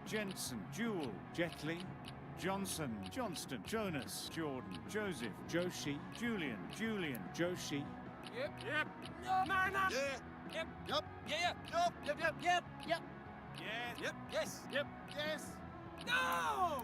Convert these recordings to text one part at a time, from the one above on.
Jensen, Jewel, Jetling, Johnson, Johnston, Jonas, Jordan, Joseph, Joshi, Julian, Joshi. Yep. No. Mariner. Yeah. Yep. Yup. Yeah. Yup. Yep. Yes. Yep. Yes. Yep. Yes. No.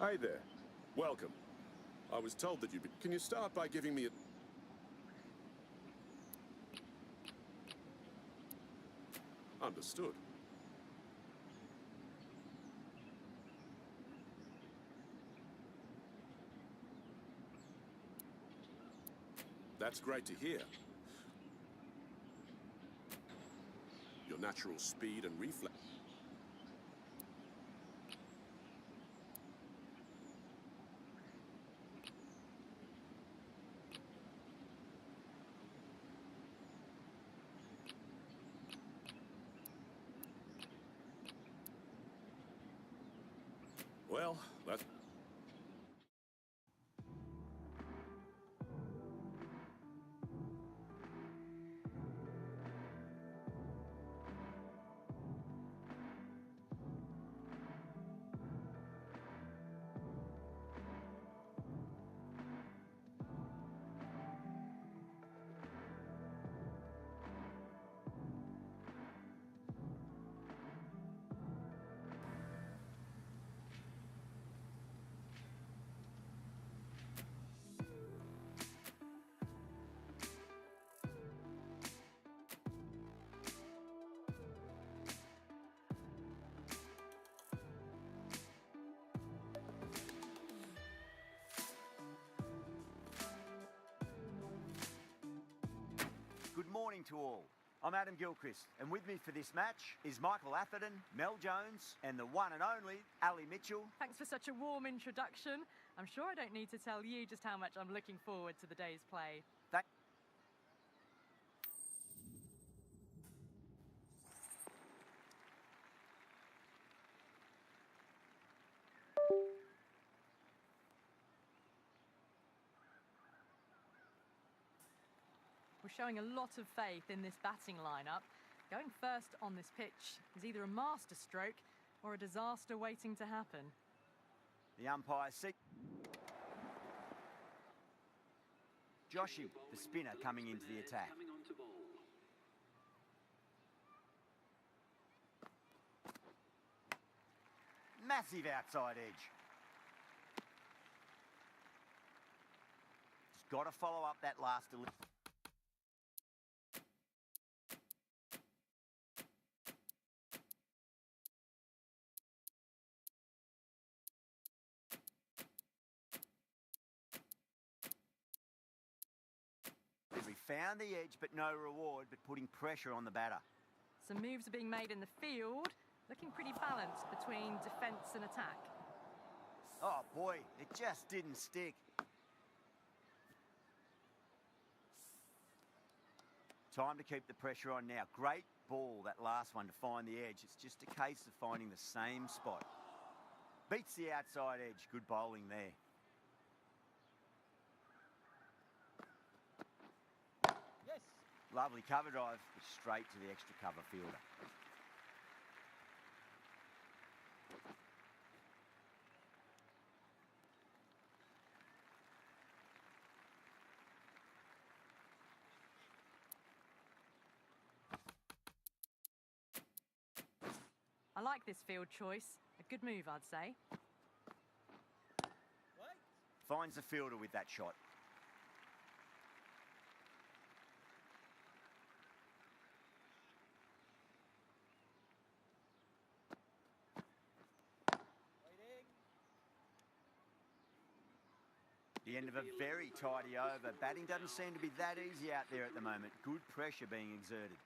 Hi there. Welcome. I was told that you'd be... Can you start by giving me a... Understood. That's great to hear. Your natural speed and reflex... Well, that's... Good morning to all. I'm Adam Gilchrist, and with me for this match is Michael Atherton, Mel Jones, and the one and only Ali Mitchell. Thanks for such a warm introduction. I'm sure I don't need to tell you just how much I'm looking forward to the day's play. We're showing a lot of faith in this batting lineup. Going first on this pitch is either a masterstroke or a disaster waiting to happen. The umpire seat. Joshi, the spinner, coming into the attack. Massive outside edge. He's got to follow up that last delivery. We found the edge, but no reward, but putting pressure on the batter. Some moves are being made in the field, looking pretty balanced between defence and attack. Oh boy, it just didn't stick. Time to keep the pressure on now. Great ball, that last one, to find the edge. It's just a case of finding the same spot. Beats the outside edge. Good bowling there. Lovely cover drive, but straight to the extra cover fielder. I like this field choice. A good move, I'd say. Finds the fielder with that shot. The end of a very tidy over. Batting doesn't seem to be that easy out there at the moment. Good pressure being exerted.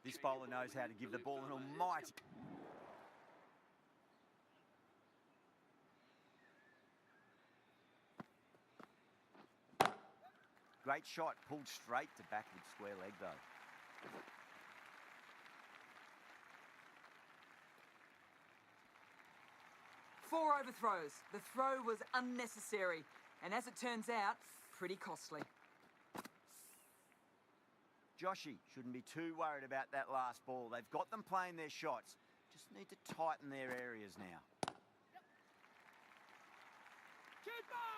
This bowler knows how to give the ball an almighty... Great shot, pulled straight to backward square leg though. Four overthrows. The throw was unnecessary, and as it turns out, pretty costly. Joshi shouldn't be too worried about that last ball. They've got them playing their shots. Just need to tighten their areas now. Keeper!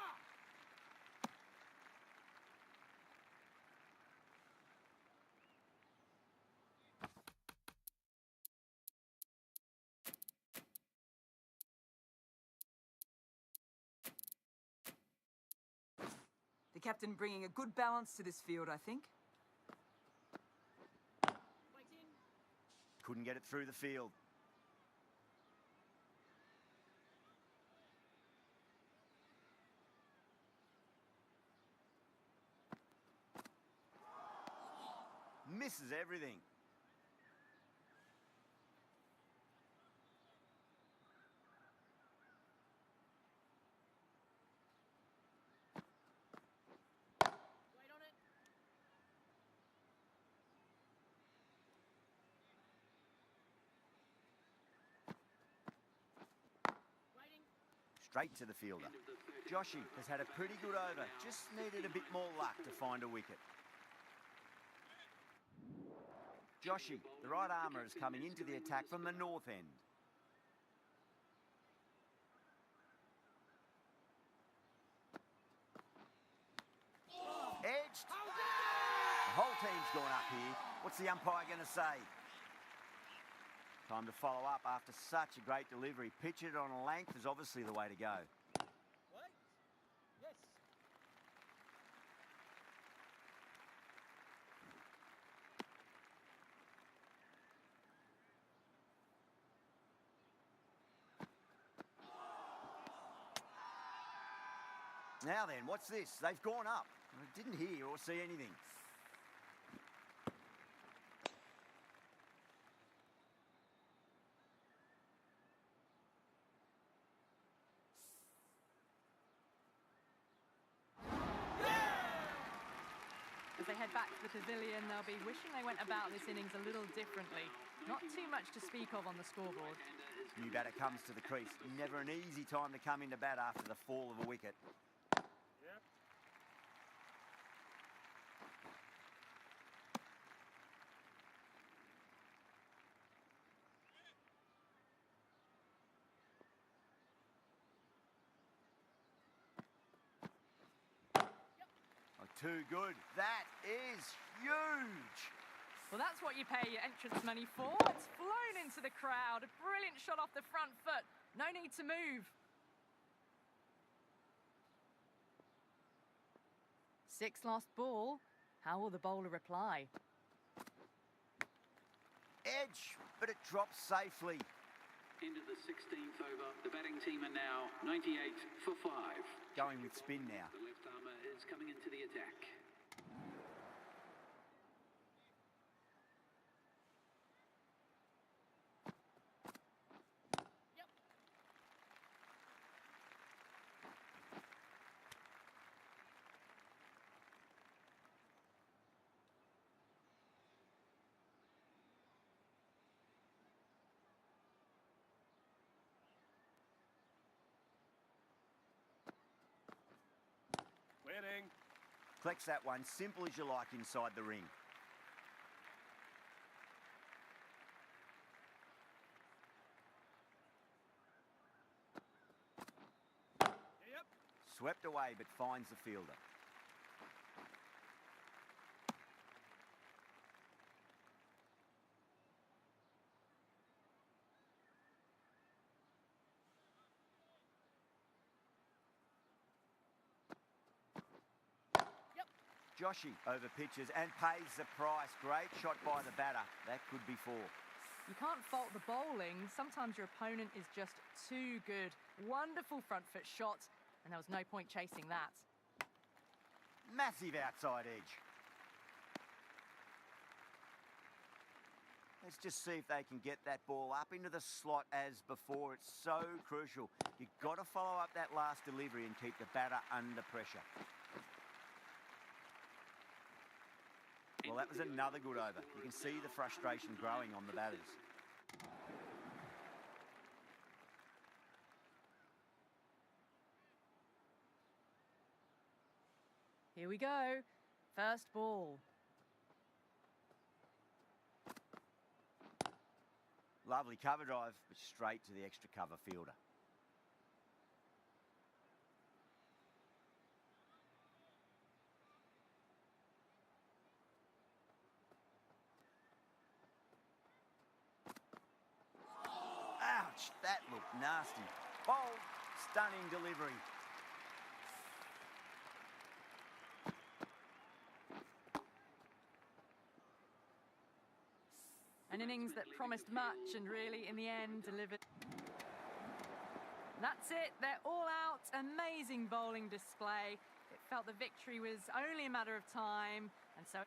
captain bringing a good balance to this field, I think. Couldn't get it through the field. Misses everything. Straight to the fielder. Joshy has had a pretty good over, just needed a bit more luck to find a wicket. Joshy, the right armour, is coming into the attack from the north end. Edged. The whole team's gone up here. What's the umpire going to say? Time to follow up after such a great delivery. Pitch it on a length is obviously the way to go. Yes. Now then, what's this? They've gone up. I didn't hear or see anything. As they head back to the pavilion, they'll be wishing they went about this innings a little differently. Not too much to speak of on the scoreboard. New batter comes to the crease. Never an easy time to come into bat after the fall of a wicket. Yep. Oh, too good. That is huge. Well, that's what you pay your entrance money for. It's flown into the crowd. A brilliant shot off the front foot. No need to move. Six lost ball. How will the bowler reply? Edge, but it drops safely. Into the 16th over. The batting team are now 98 for 5. Going with spin now. The left armour is coming into the attack. Winning. Collects that one, simple as you like inside the ring. Yep. Swept away, but finds the fielder. Joshy over pitches and pays the price. Great shot by the batter. That could be 4. You can't fault the bowling. Sometimes your opponent is just too good. Wonderful front foot shot, and there was no point chasing that. Massive outside edge. Let's just see if they can get that ball up into the slot as before. It's so crucial. You've got to follow up that last delivery and keep the batter under pressure. Well, that was another good over. You can see the frustration growing on the batters. Here we go. First ball. Lovely cover drive, but straight to the extra cover fielder. Ouch, that looked nasty. Bold, stunning delivery. An innings that promised much and really, in the end, delivered. That's it. They're all out. Amazing bowling display. It felt the victory was only a matter of time, and so...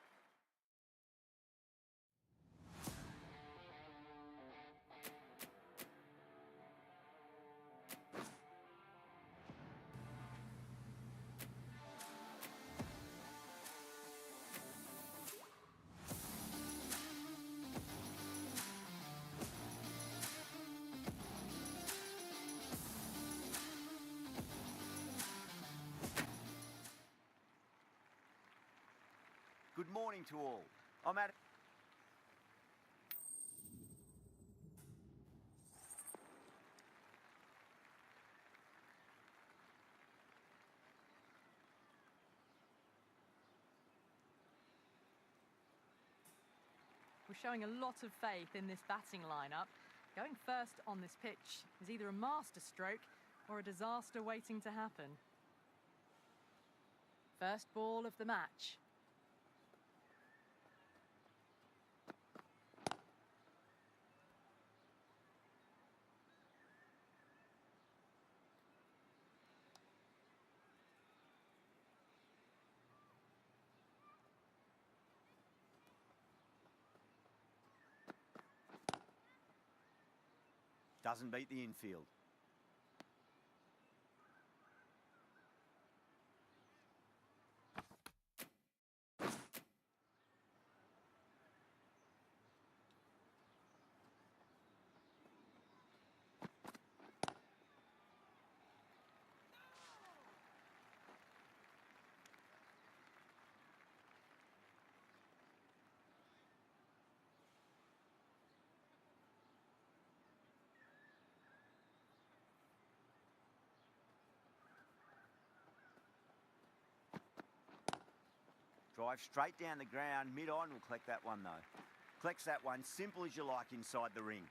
Good morning to all. I'm at... We're showing a lot of faith in this batting lineup. Going first on this pitch is either a masterstroke or a disaster waiting to happen. First ball of the match. Doesn't beat the infield. Drive straight down the ground, mid-on will collect that one though. Collects that one, simple as you like inside the ring.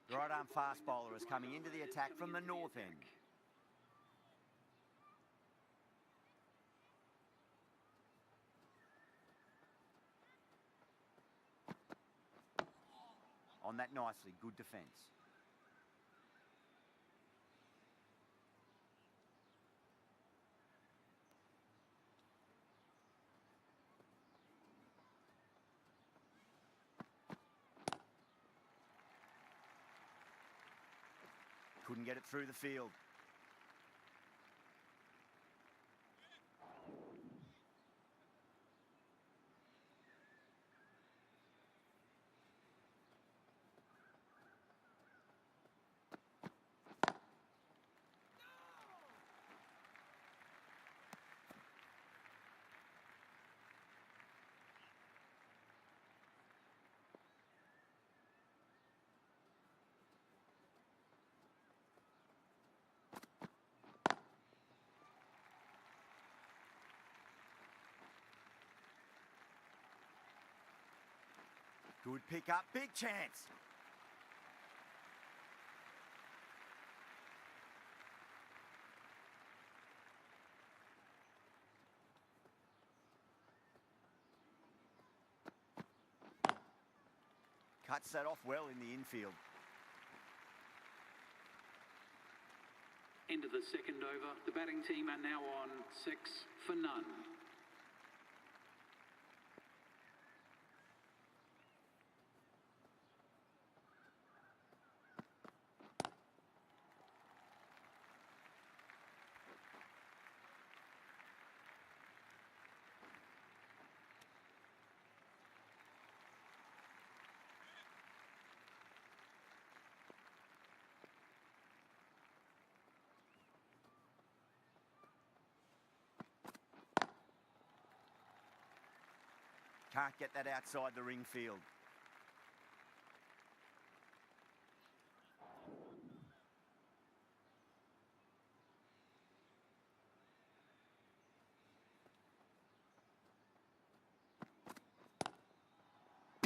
The right arm fast bowler is coming into the attack from the north end. On that nicely, good defence. Couldn't get it through the field. Good pick up, big chance. Cuts that off well in the infield. End of the second over. The batting team are now on 6 for none. Can't get that outside the ring field.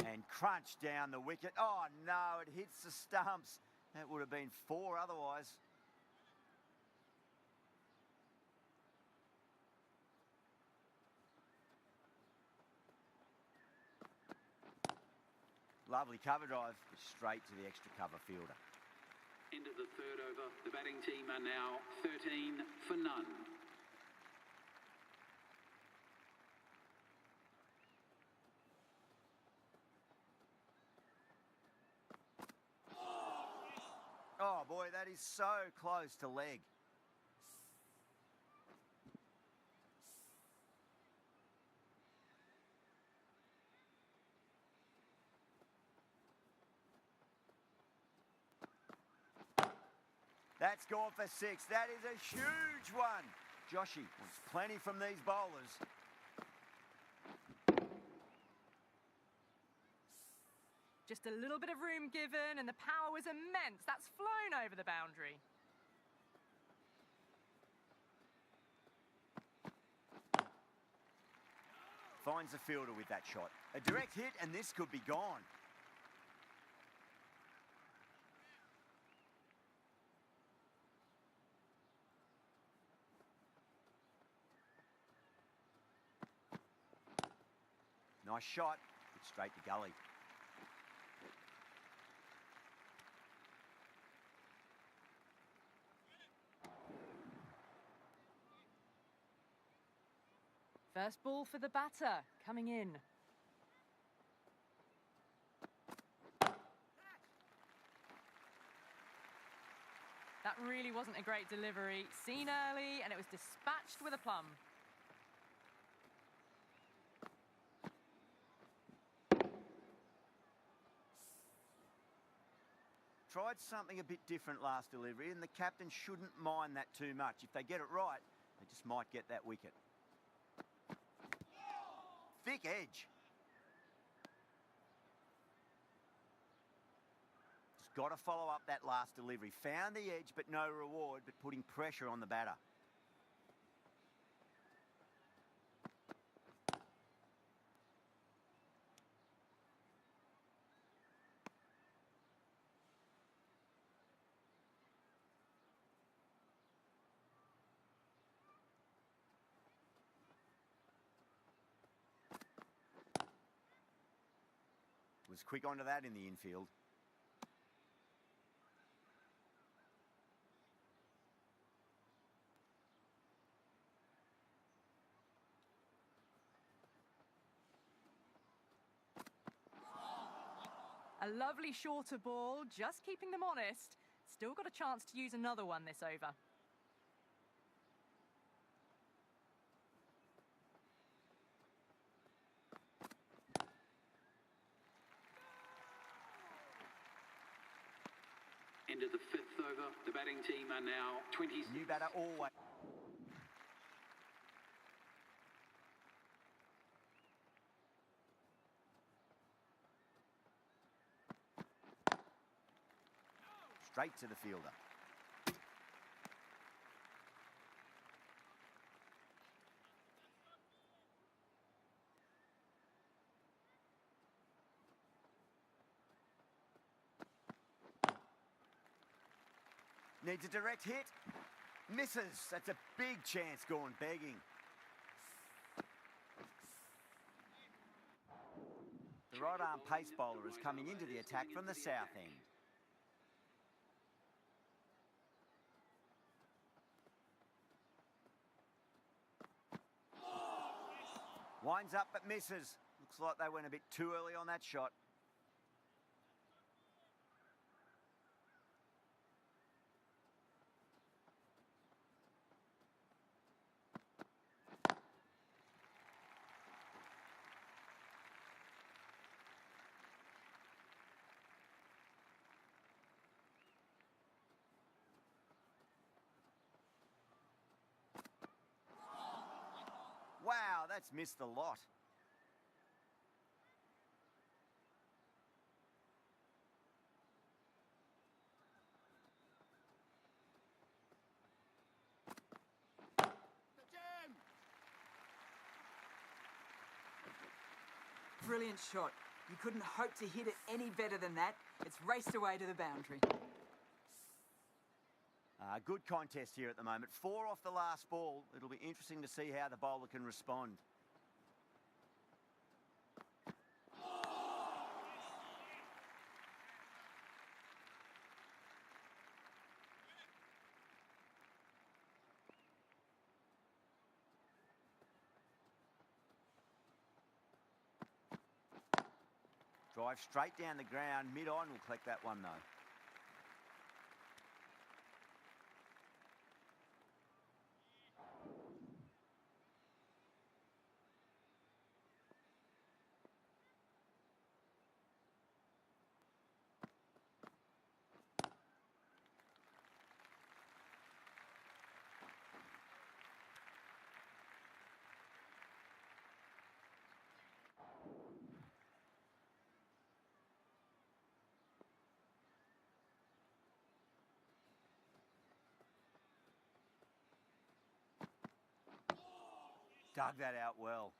And crunch down the wicket. Oh no, it hits the stumps. That would have been 4 otherwise. Lovely cover drive, but straight to the extra cover fielder. End of the third over. The batting team are now 13 for none. Oh boy, that is so close to leg. That's gone for 6. That is a huge one. Joshy wants plenty from these bowlers. Just a little bit of room given, and the power was immense. That's flown over the boundary. Finds the fielder with that shot. A direct hit, and this could be gone. Nice shot, but straight to gully. First ball for the batter, coming in. That really wasn't a great delivery. Seen early, and it was dispatched with aplomb. Tried something a bit different last delivery, and the captain shouldn't mind that too much. If they get it right, they just might get that wicket. Thick edge. Just got to follow up that last delivery. Found the edge, but no reward, but putting pressure on the batter. Was quick onto that in the infield. A lovely shorter ball, just keeping them honest. Still got a chance to use another one this over. End of the fifth over. The batting team are now 26. New batter always. Straight to the fielder. Needs a direct hit. Misses. That's a big chance gone begging. The right arm pace bowler is coming into the attack from the south end. Winds up but misses. Looks like they went a bit too early on that shot. Wow, that's missed the lot. Brilliant shot. You couldn't hope to hit it any better than that. It's raced away to the boundary. Good contest here at the moment. 4 off the last ball. It'll be interesting to see how the bowler can respond. Drive straight down the ground. Mid-on will collect that one, though. Dug that out well.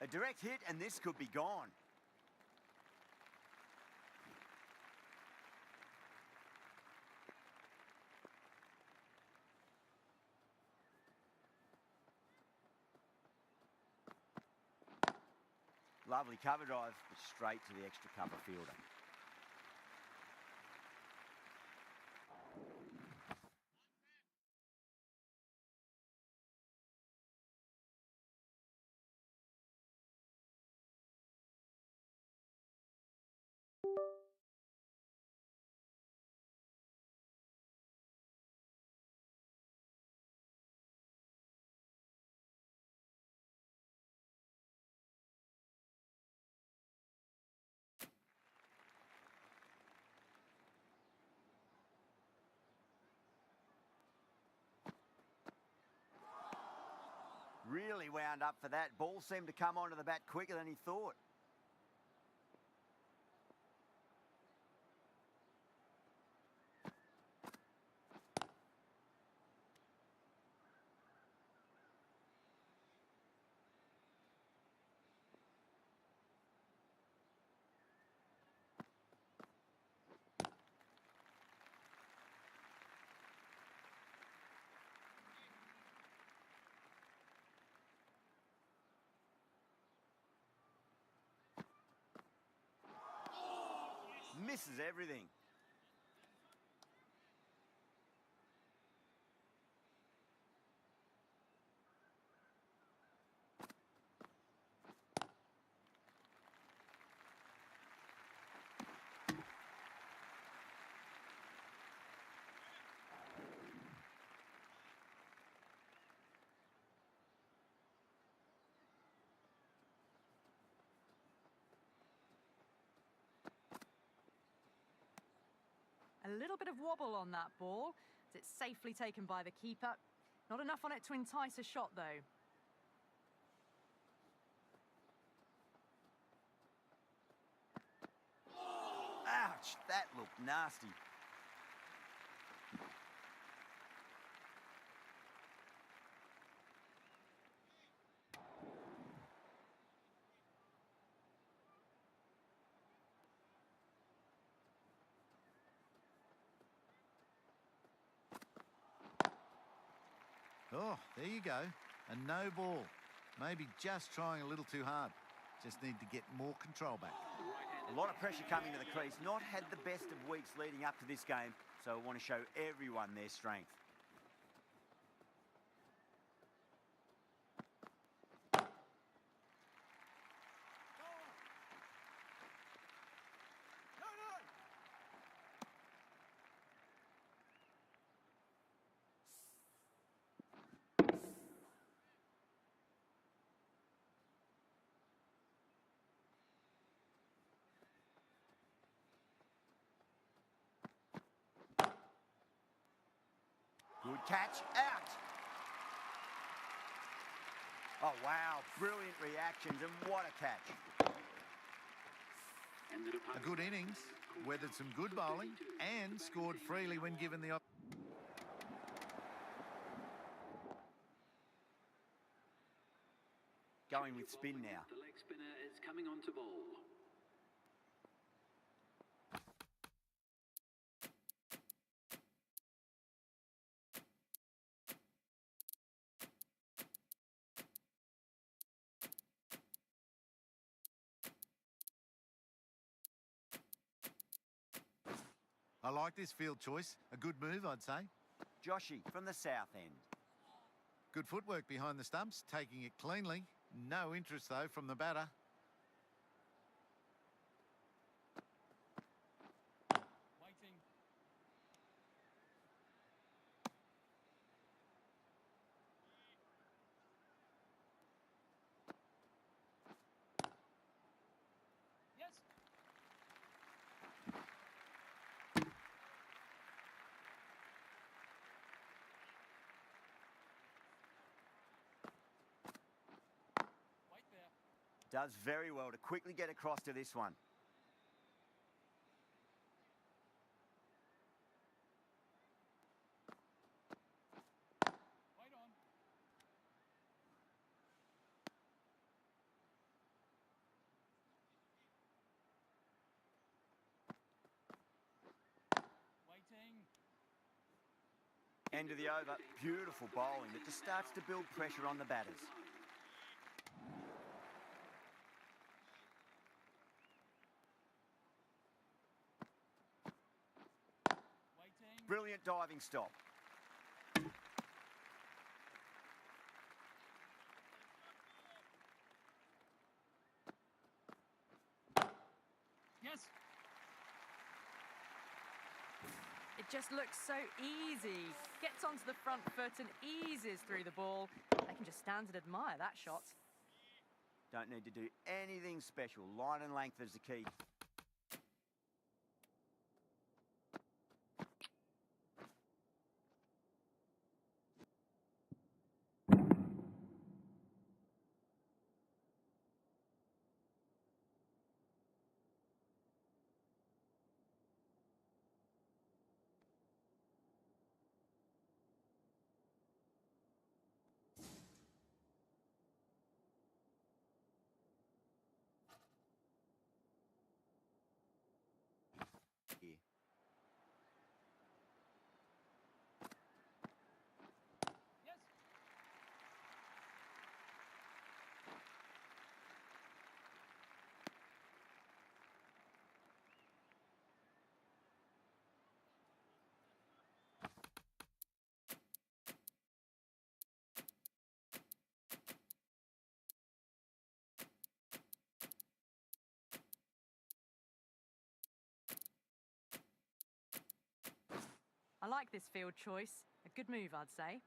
A direct hit and this could be gone. Lovely cover drive, but straight to the extra cover fielder. Really wound up for that. Ball seemed to come onto the bat quicker than he thought. Misses everything. A little bit of wobble on that ball, as it's safely taken by the keeper. Not enough on it to entice a shot, though. Ouch, that looked nasty. Oh, there you go. A no ball. Maybe just trying a little too hard. Just need to get more control back. A lot of pressure coming to the crease. Not had the best of weeks leading up to this game, so I want to show everyone their strength. Good catch, out. Oh, wow, brilliant reactions, and what a catch. A good innings, weathered some good bowling, and scored freely when given the Going with spin now. The leg spinner is coming on to bowl. I like this field choice. A good move, I'd say. Joshy from the south end. Good footwork behind the stumps, taking it cleanly. No interest, though, from the batter. Waiting. Yes. Wait there. Does very well to quickly get across to this one. Wait on. Waiting. End of the over. Beautiful bowling that just starts to build pressure on the batters. Waiting. Brilliant diving stop. Yes. It just looks so easy. Gets onto the front foot and eases through the ball. They can just stand and admire that shot. Don't need to do anything special. Line and length is the key. Here. Yes. I like this field choice. A good move, I'd say.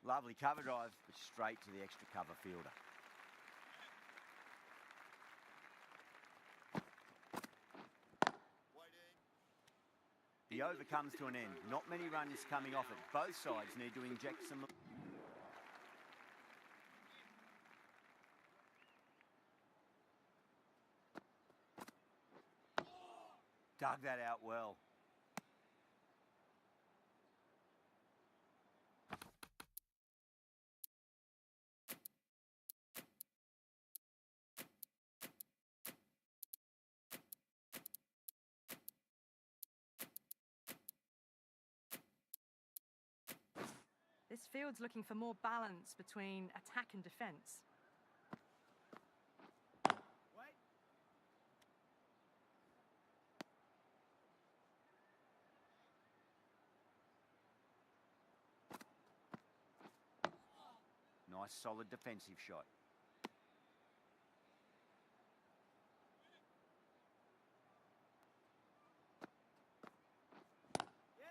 Lovely cover drive, but straight to the extra cover fielder. The over comes to an end. Not many runs coming off it. Both sides need to inject some... Dug that out well. This field's looking for more balance between attack and defence. Wait. Nice solid defensive shot. Yeah.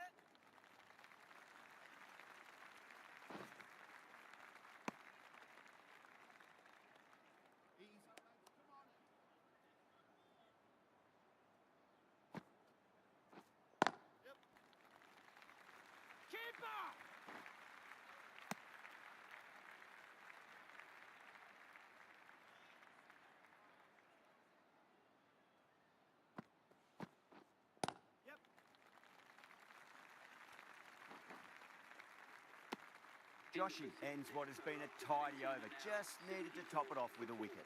Keeper. Yep. Joshy ends what has been a tidy over. Just needed to top it off with a wicket.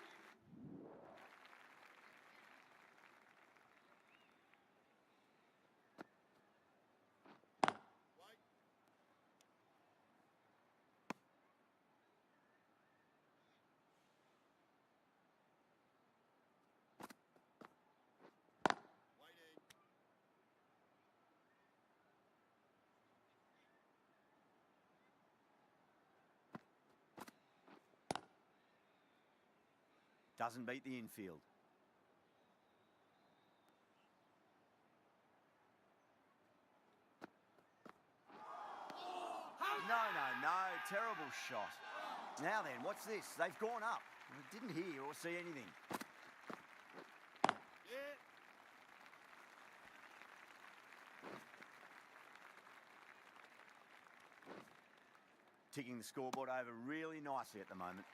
Doesn't beat the infield. No. Terrible shot. Now then, what's this? They've gone up. I didn't hear or see anything. Yeah. Ticking the scoreboard over really nicely at the moment.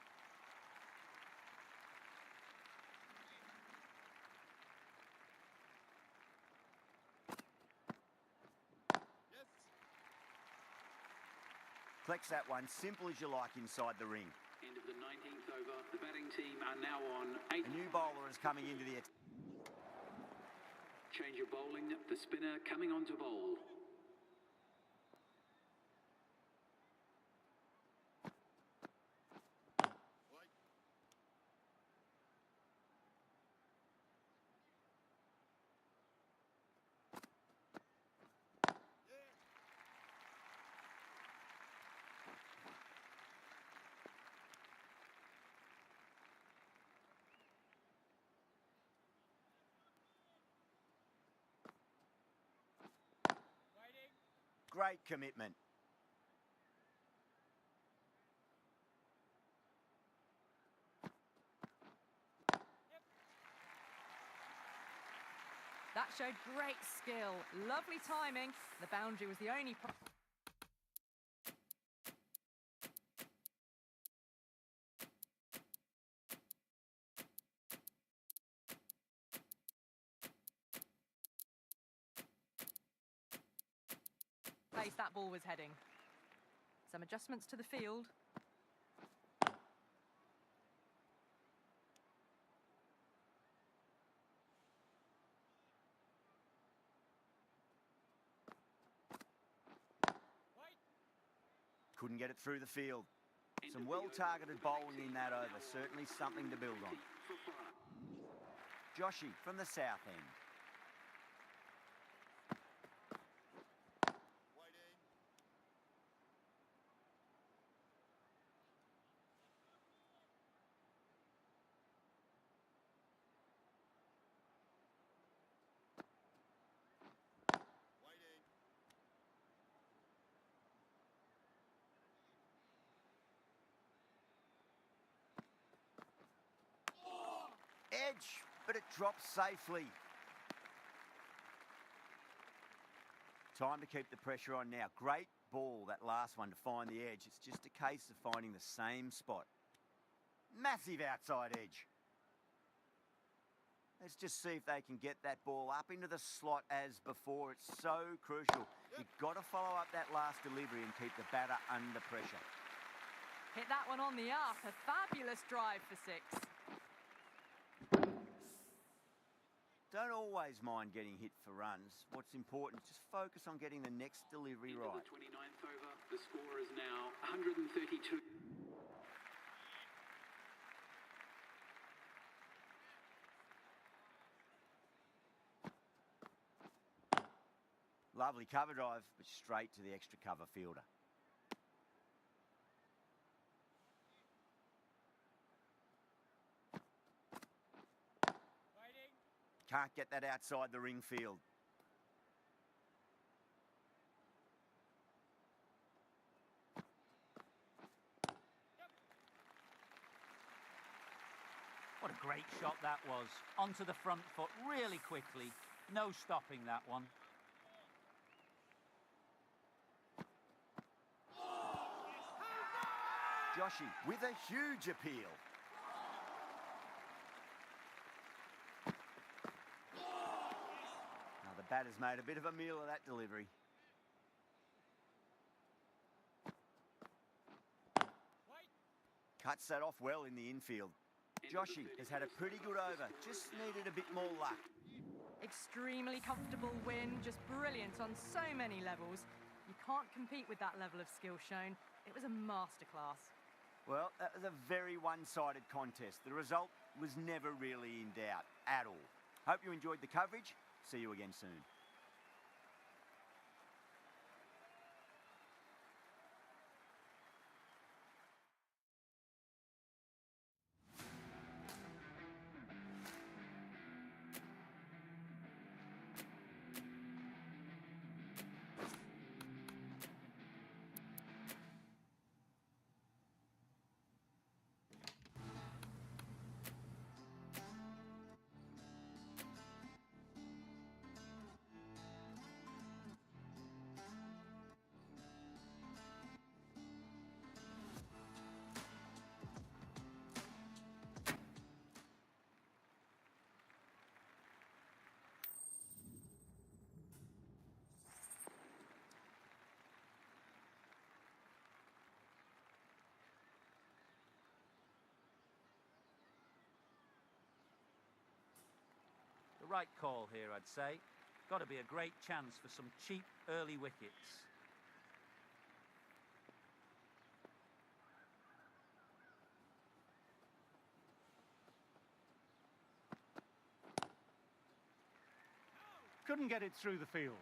Yes. Flex that one, simple as you like inside the ring. End of the 19th over. The batting team are now on 8. A new bowler is coming into the... Change of bowling. The spinner coming on to bowl. Wait. Yeah. Waiting. Great commitment. That showed great skill. Lovely timing. The boundary was the only... place that ball was heading. Some adjustments to the field. Wait. Couldn't get it through the field. End Some of the well-targeted over. The bowling batting in team that are over. now Certainly on something to build on. 30 for 5. Joshy from the south end. Waiting. Waiting. Edge, but it drops safely. Time to keep the pressure on now. Great ball, that last one, to find the edge. It's just a case of finding the same spot. Massive outside edge. Let's just see if they can get that ball up into the slot as before. It's so crucial. You've got to follow up that last delivery and keep the batter under pressure. Hit that one on the up. A fabulous drive for 6. Don't always mind getting hit for runs. What's important is just focus on getting the next delivery End right. of the 29th over. The score is now 132. Lovely cover drive, but straight to the extra cover fielder. Waiting. Can't get that outside the ring field. What a great shot that was. Onto the front foot really quickly. No stopping that one. Joshy with a huge appeal. Now the batter's made a bit of a meal of that delivery. Wait. Cuts that off well in the infield. Joshy has had a pretty good over, just needed a bit more luck. Extremely comfortable win, just brilliant on so many levels. You can't compete with that level of skill shown. It was a masterclass. Well, that was a very one-sided contest. The result was never really in doubt at all. Hope you enjoyed the coverage. See you again soon. Right call here, I'd say. Got to be a great chance for some cheap early wickets. Couldn't get it through the field.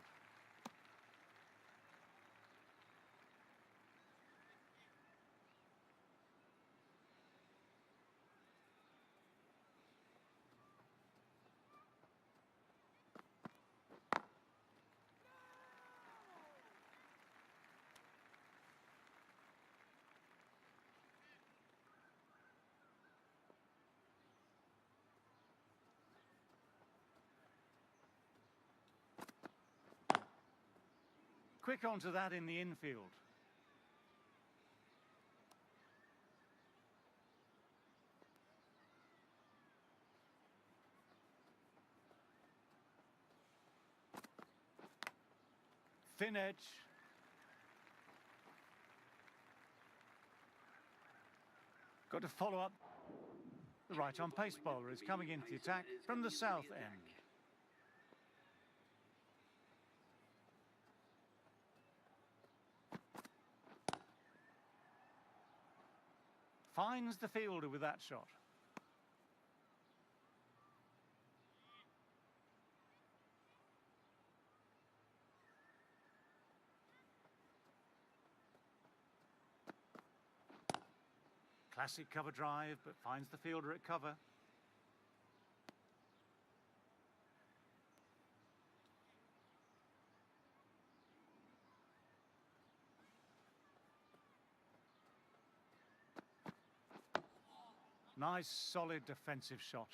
Quick onto that in the infield. Thin edge. Got to follow up. The right-on pace bowler is coming into the attack from the south end. Finds the fielder with that shot. Classic cover drive, but finds the fielder at cover. Nice, solid defensive shot.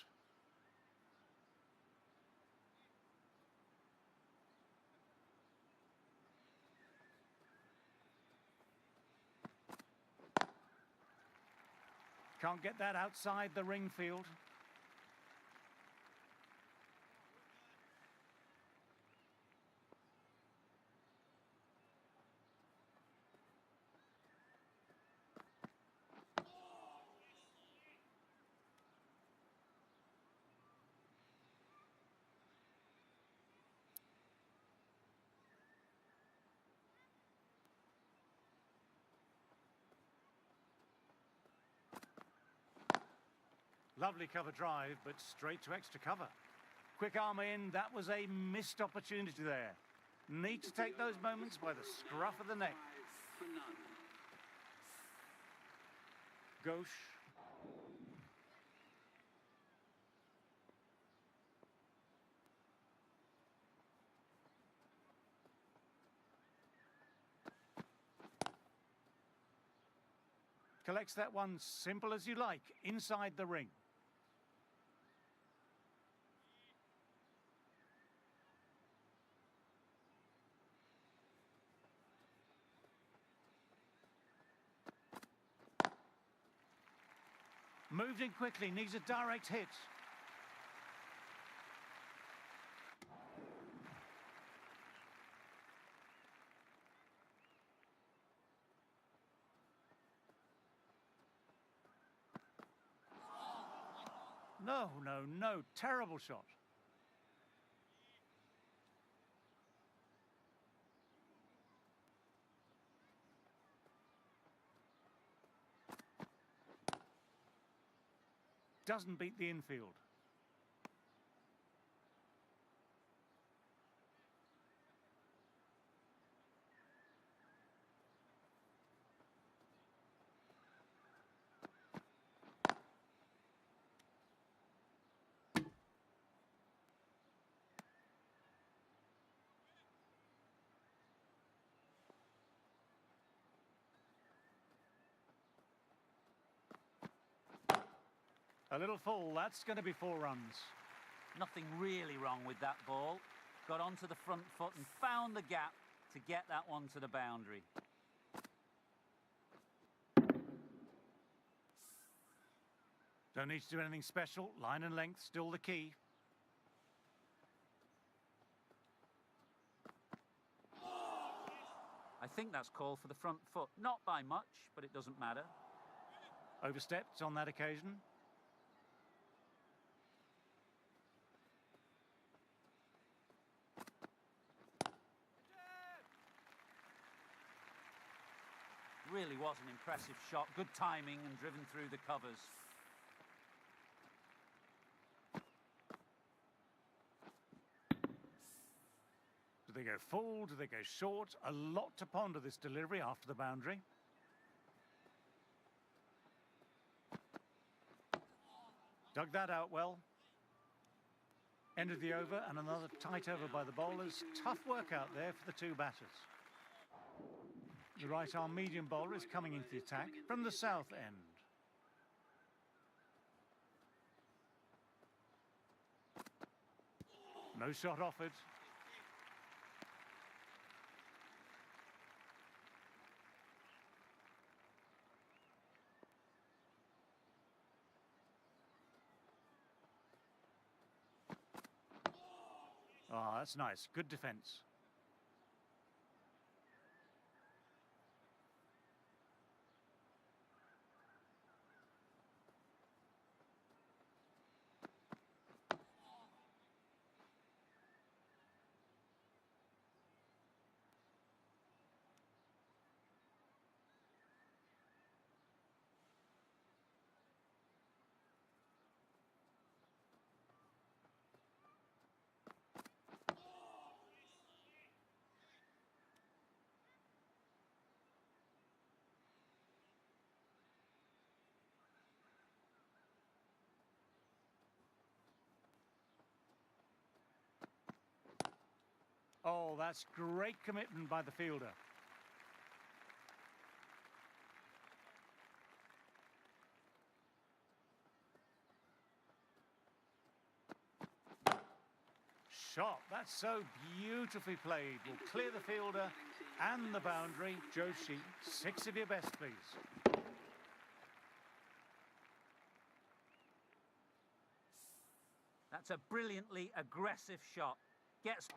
Can't get that outside the ring field. Lovely cover drive, but straight to extra cover. Quick arm in, that was a missed opportunity there. Need to take those moments by the scruff of the neck. For none. Ghosh. Collects that one simple as you like, inside the ring. Moved in quickly, needs a direct hit. No, no, no, terrible shot. Doesn't beat the infield. A little full, that's going to be 4 runs. Nothing really wrong with that ball. Got onto the front foot and found the gap to get that one to the boundary. Don't need to do anything special. Line and length still the key. I think that's called for the front foot. Not by much, but it doesn't matter. Overstepped on that occasion. Really was an impressive shot. Good timing and driven through the covers. Do they go full? Do they go short? A lot to ponder this delivery after the boundary. Dug that out well. End of the over and another tight over by the bowlers. Tough work out there for the two batters. The right arm medium bowler is coming into the attack from the south end. No shot offered. Oh, that's nice. Good defence. Oh, that's great commitment by the fielder. Shot. That's so beautifully played. Will clear the fielder and the boundary. Joshi, 6 of your best, please. That's a brilliantly aggressive shot. Gets...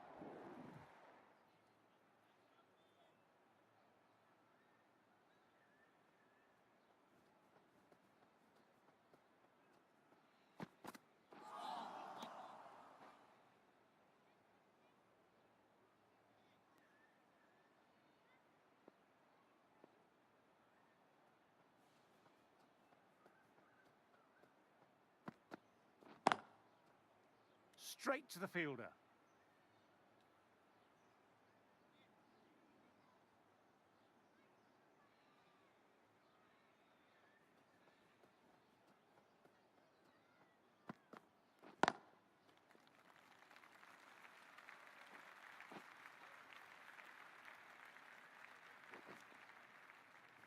Straight to the fielder.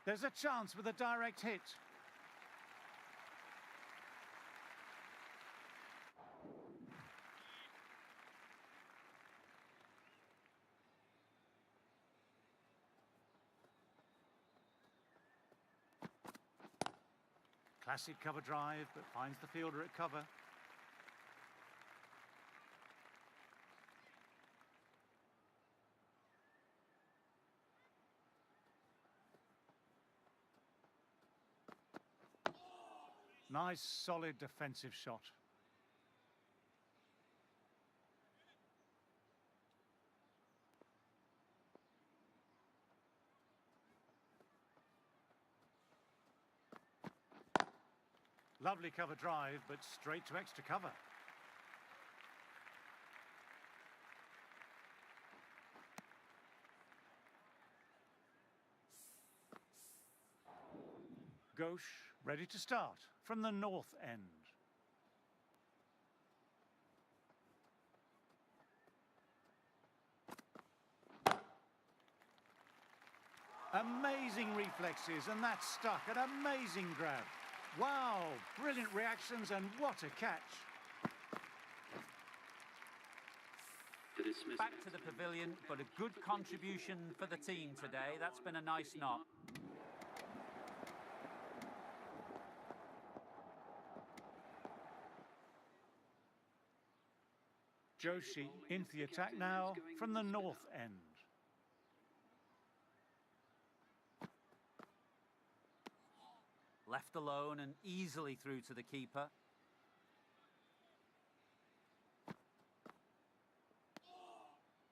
There's a chance with a direct hit. Classic cover drive, but finds the fielder at cover. Nice, solid defensive shot. Lovely cover drive, but straight to extra cover. Ghosh ready to start from the north end. Amazing reflexes, and that's stuck. An amazing grab. Wow, brilliant reactions, and what a catch. Back to the pavilion, but a good contribution for the team today. That's been a nice knock. Joshi into the attack now from the north end. Left alone and easily through to the keeper.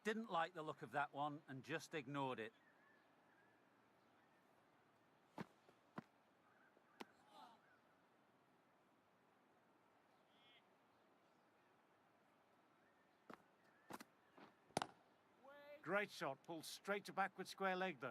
Didn't like the look of that one and just ignored it. Great shot, pulled straight to backward square leg though.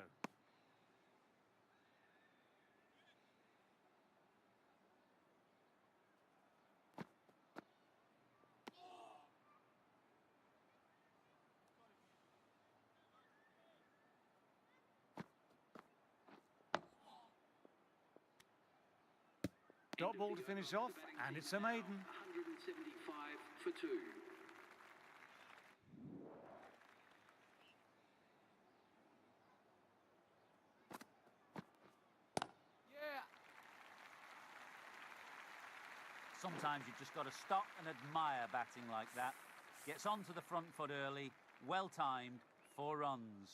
Dot ball to finish off, and it's a maiden. 175 for 2. Yeah. Sometimes you've just got to stop and admire batting like that. Gets onto the front foot early, well timed, 4 runs.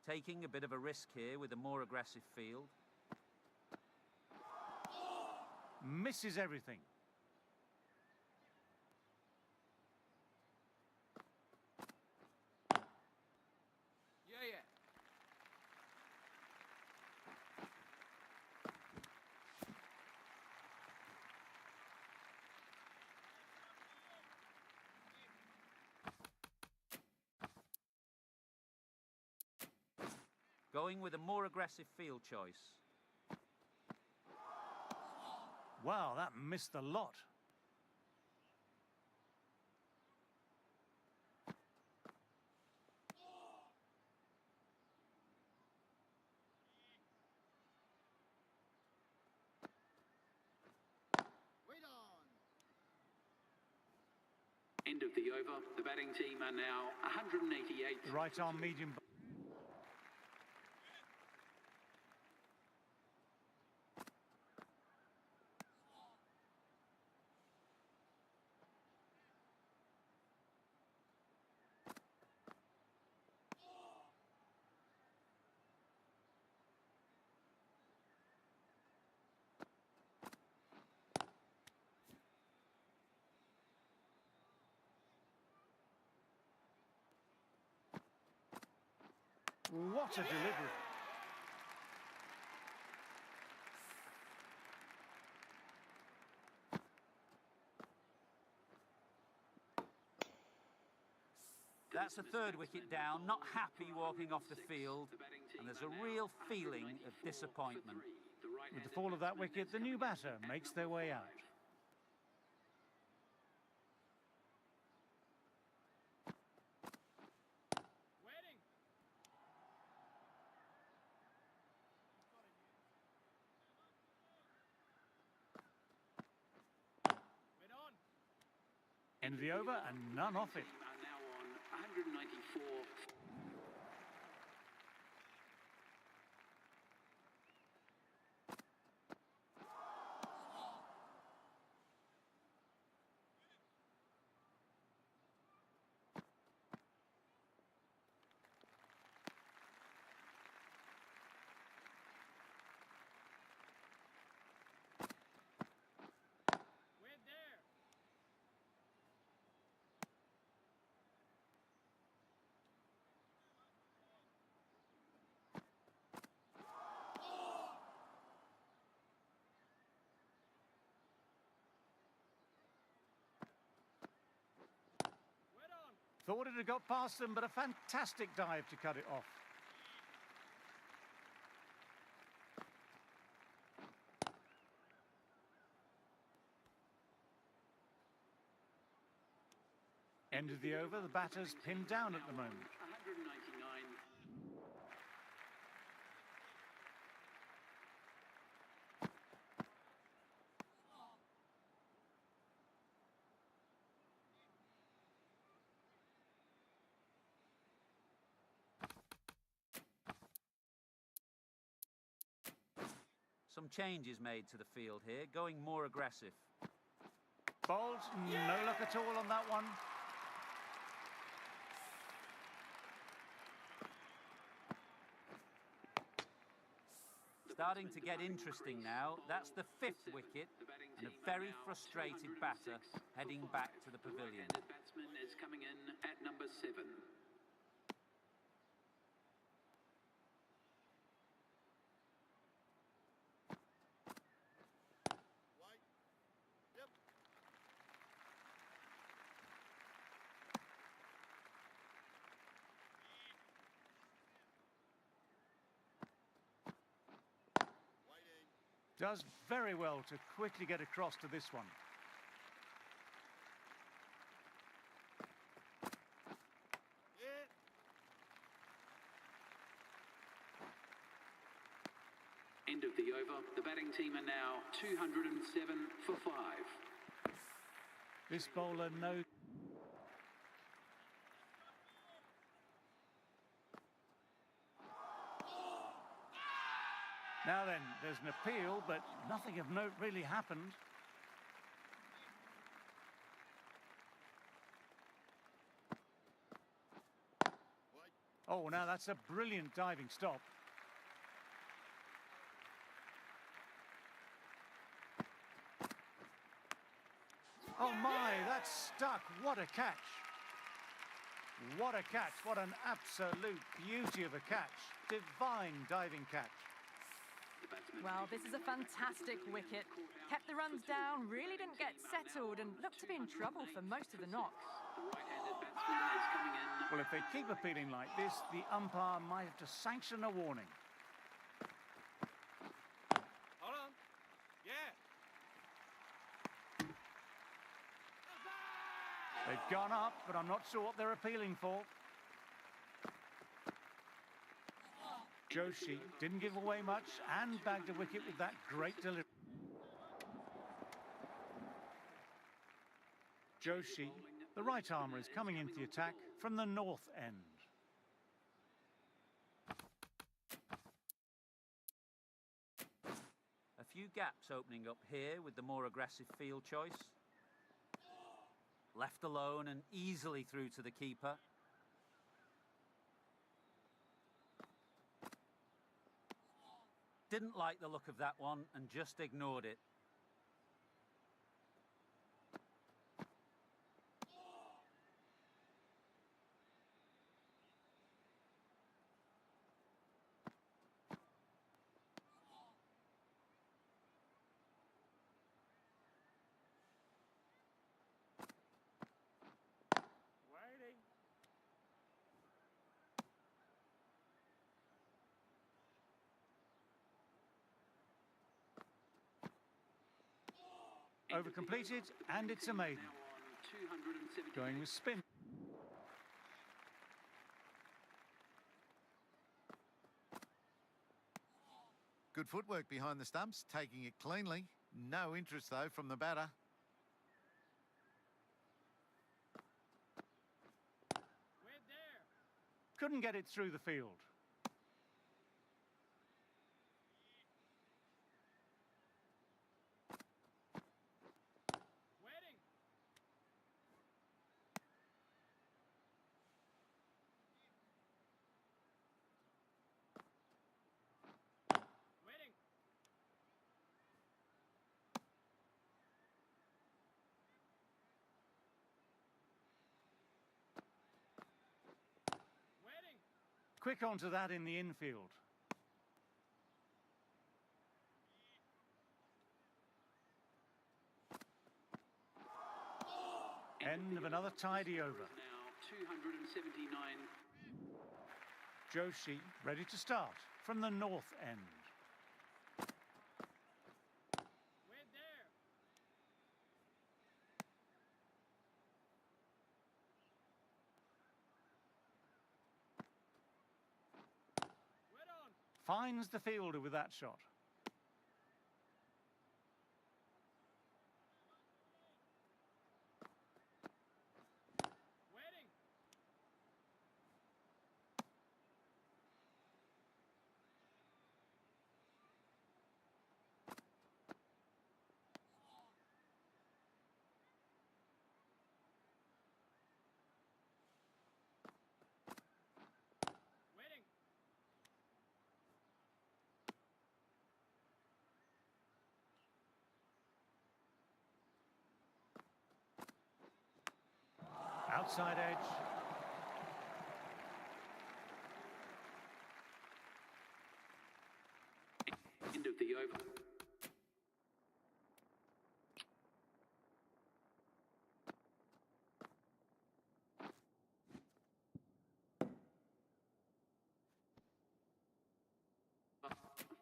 Taking a bit of a risk here with a more aggressive field. Misses everything. Yeah, yeah. Going with a more aggressive field choice. Wow, that missed a lot. Wait on. End of the over. The batting team are now 188. Right arm medium. What a delivery. That's a 3rd wicket down, not happy walking off the field, and there's a real feeling of disappointment. With the fall of that wicket, the new batter makes their way out. Waiting. Wait on. End of the over and none off it. Are now on 194. Wait there. Wait on. Thought it had got past them, but a fantastic dive to cut it off. End of the over, the batter's pinned down at the moment. 199. Some changes made to the field here, going more aggressive. Bowled, no luck at all on that one. Starting to get interesting now. That's the 5th wicket, and a very frustrated batter heading back to the pavilion. Right-handed batsman is coming in at number 7. White. Does very well to quickly get across to this one. End of the over. The batting team are now 207 for 5. This bowler knows. Now then, there's an appeal, but nothing of note really happened. Oh, now that's a brilliant diving stop. Oh my, that's stuck. What a catch. What a catch. What an absolute beauty of a catch. Divine diving catch. Well, this is a fantastic wicket. Kept the runs down, really didn't get settled and looked to be in trouble for most of the knocks. The right-handed batsman is coming in. Well, if they keep appealing like this, the umpire might have to sanction a warning. Hold on. Yeah. They've gone up, but I'm not sure what they're appealing for. Joshi didn't give away much and bagged a wicket with that great delivery. Joshi, the right armour, is coming into the attack from the north end. A few gaps opening up here with the more aggressive field choice. Left alone and easily through to the keeper. Didn't like the look of that one and just ignored it. Waiting. Over completed, and it's a maiden. Now on 270. Going with spin. Good footwork behind the stumps, taking it cleanly. No interest, though, from the batter. We're there. Couldn't get it through the field. Waiting. Waiting. Waiting. Quick onto that in the infield. End of another tidy over. Now 279. Joshi ready to start from the north end. We're there. We're on. Finds the fielder with that shot. Waiting. Waiting. Outside edge. End of the over.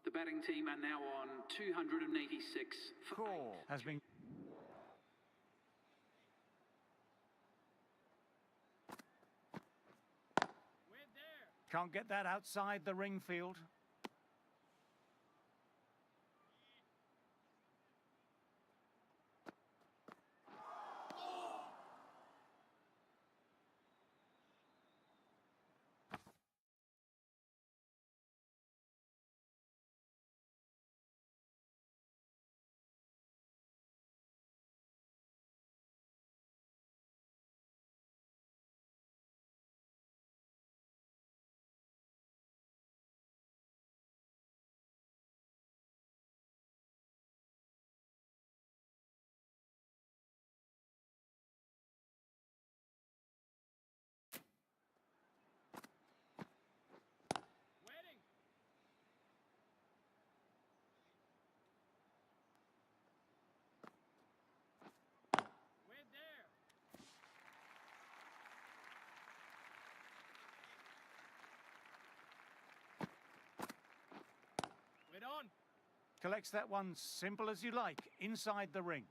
The The batting team are now on 286 for Cool. Has been We're there. can't get that outside the ring field. Waiting. We're there. We're on. Collects that one simple as you like, inside the ring.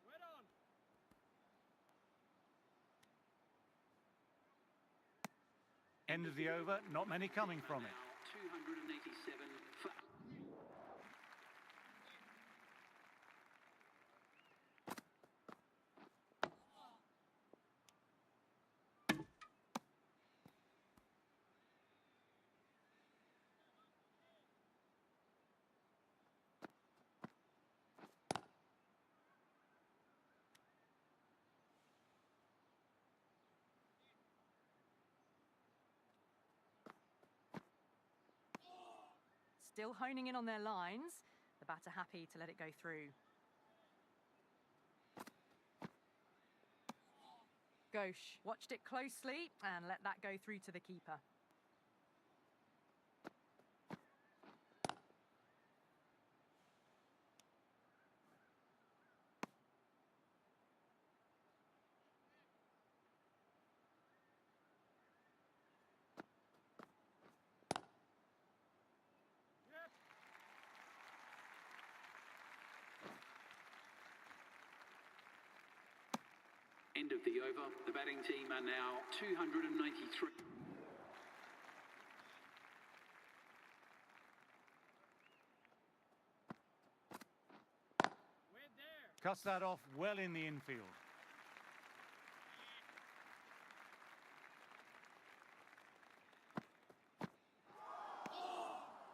We're on. End of the over, not many coming from it. now 287 for Still honing in on their lines. The batter happy to let it go through. Ghosh watched it closely and let that go through to the keeper. Yep. end of the over. The batting team are now 293. We're there. Cuts that off well in the infield.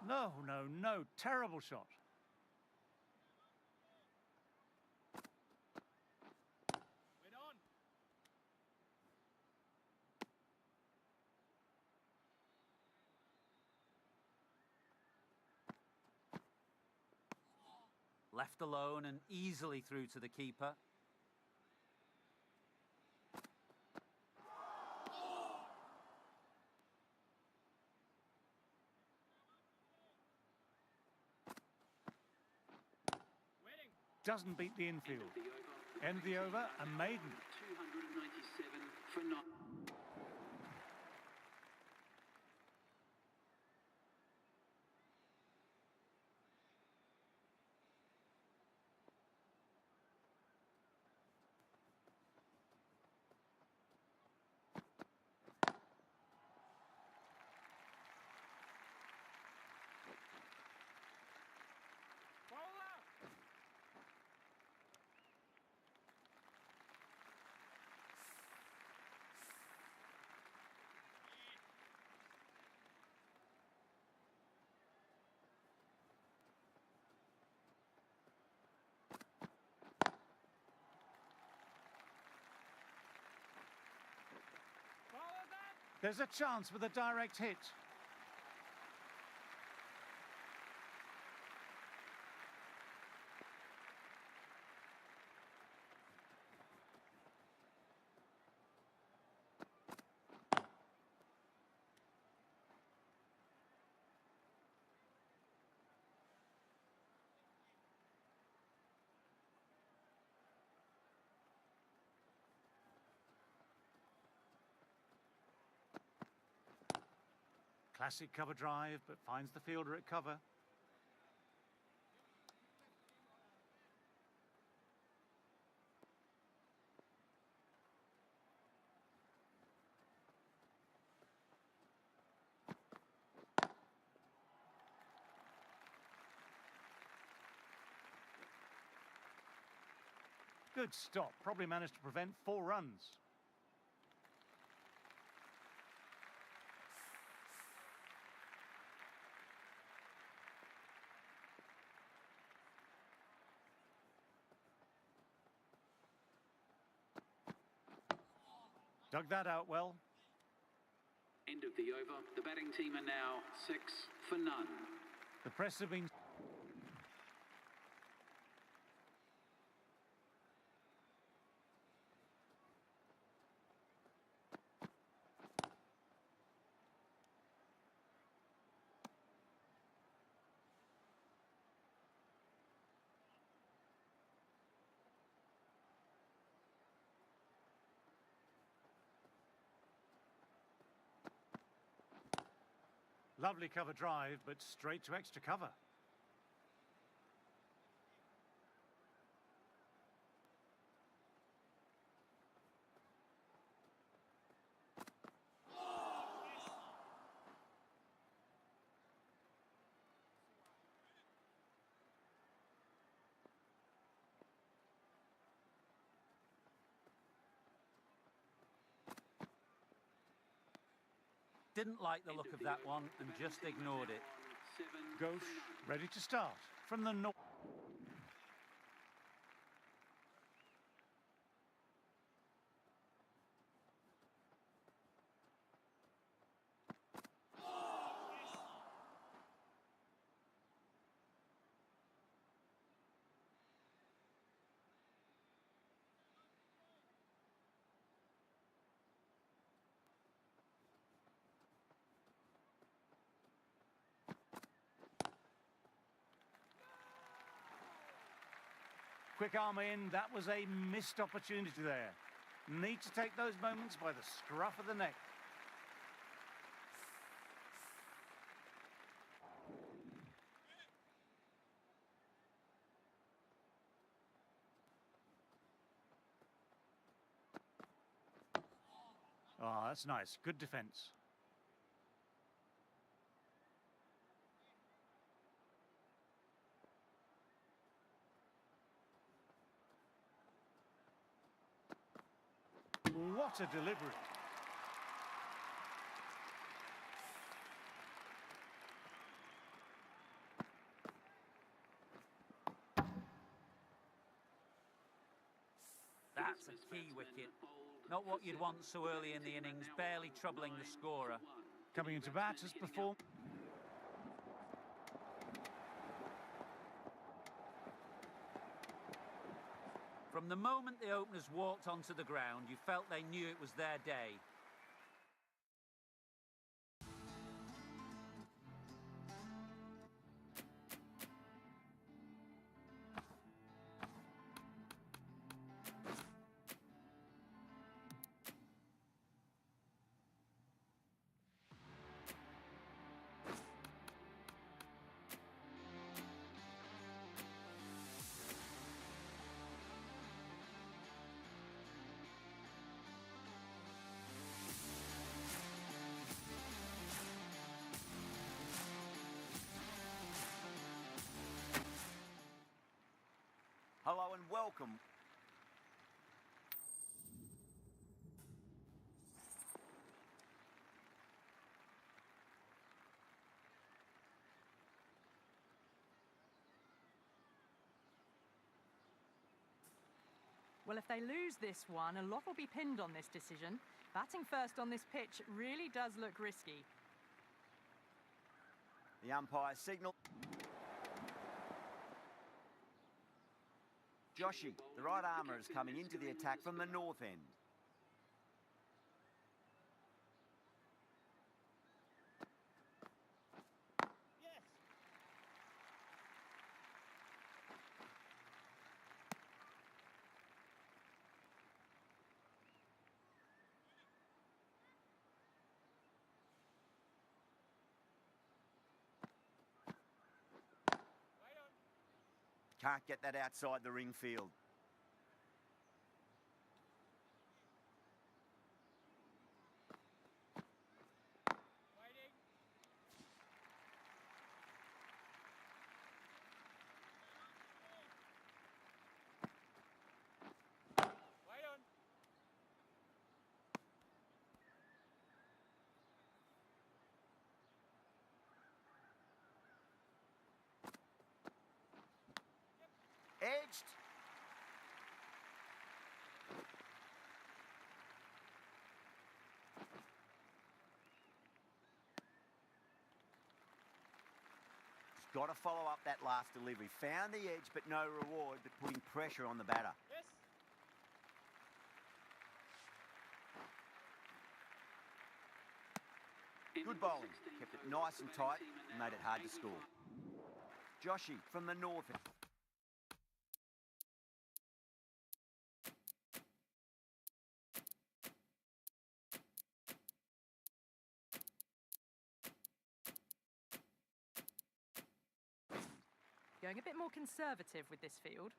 No, no, no. Terrible shot. We're on. Left alone and easily through to the keeper. Waiting. Doesn't beat the infield. End of the over. End of the over, The batting team a are now maiden. on 297 for 9. Bowler. Bowler that. There's a chance with a direct hit. Classic cover drive, but finds the fielder at cover. Good stop. Probably managed to prevent 4 runs. Dug that out well. End of the over. The batting team are now 6 for none. The press have been... Lovely cover drive, but straight to extra cover. Didn't like the look of that one and just ignored it. Ghosh ready to start from the north. Quick arm in, that was a missed opportunity there. Need to take those moments by the scruff of the neck. Oh, that's nice. Good defence. What a delivery. That's a key wicket. Not what you'd want so early in the innings, barely troubling the scorer. Coming into bat has performed. From the moment the openers walked onto the ground, you felt they knew it was their day. Hello and welcome. Well, if they lose this one, a lot will be pinned on this decision. Batting first on this pitch really does look risky. The umpire signal. Joshi, the right armour, is coming into the attack from the north end. Can't get that outside the ring field. Waiting. Wait on. Edged. Just got to follow up that last delivery. Found the edge, but no reward, but putting pressure on the batter. Yes. Good bowling. Kept it nice and tight and made it hard to score. Joshy from the north. Going a bit more conservative with this field.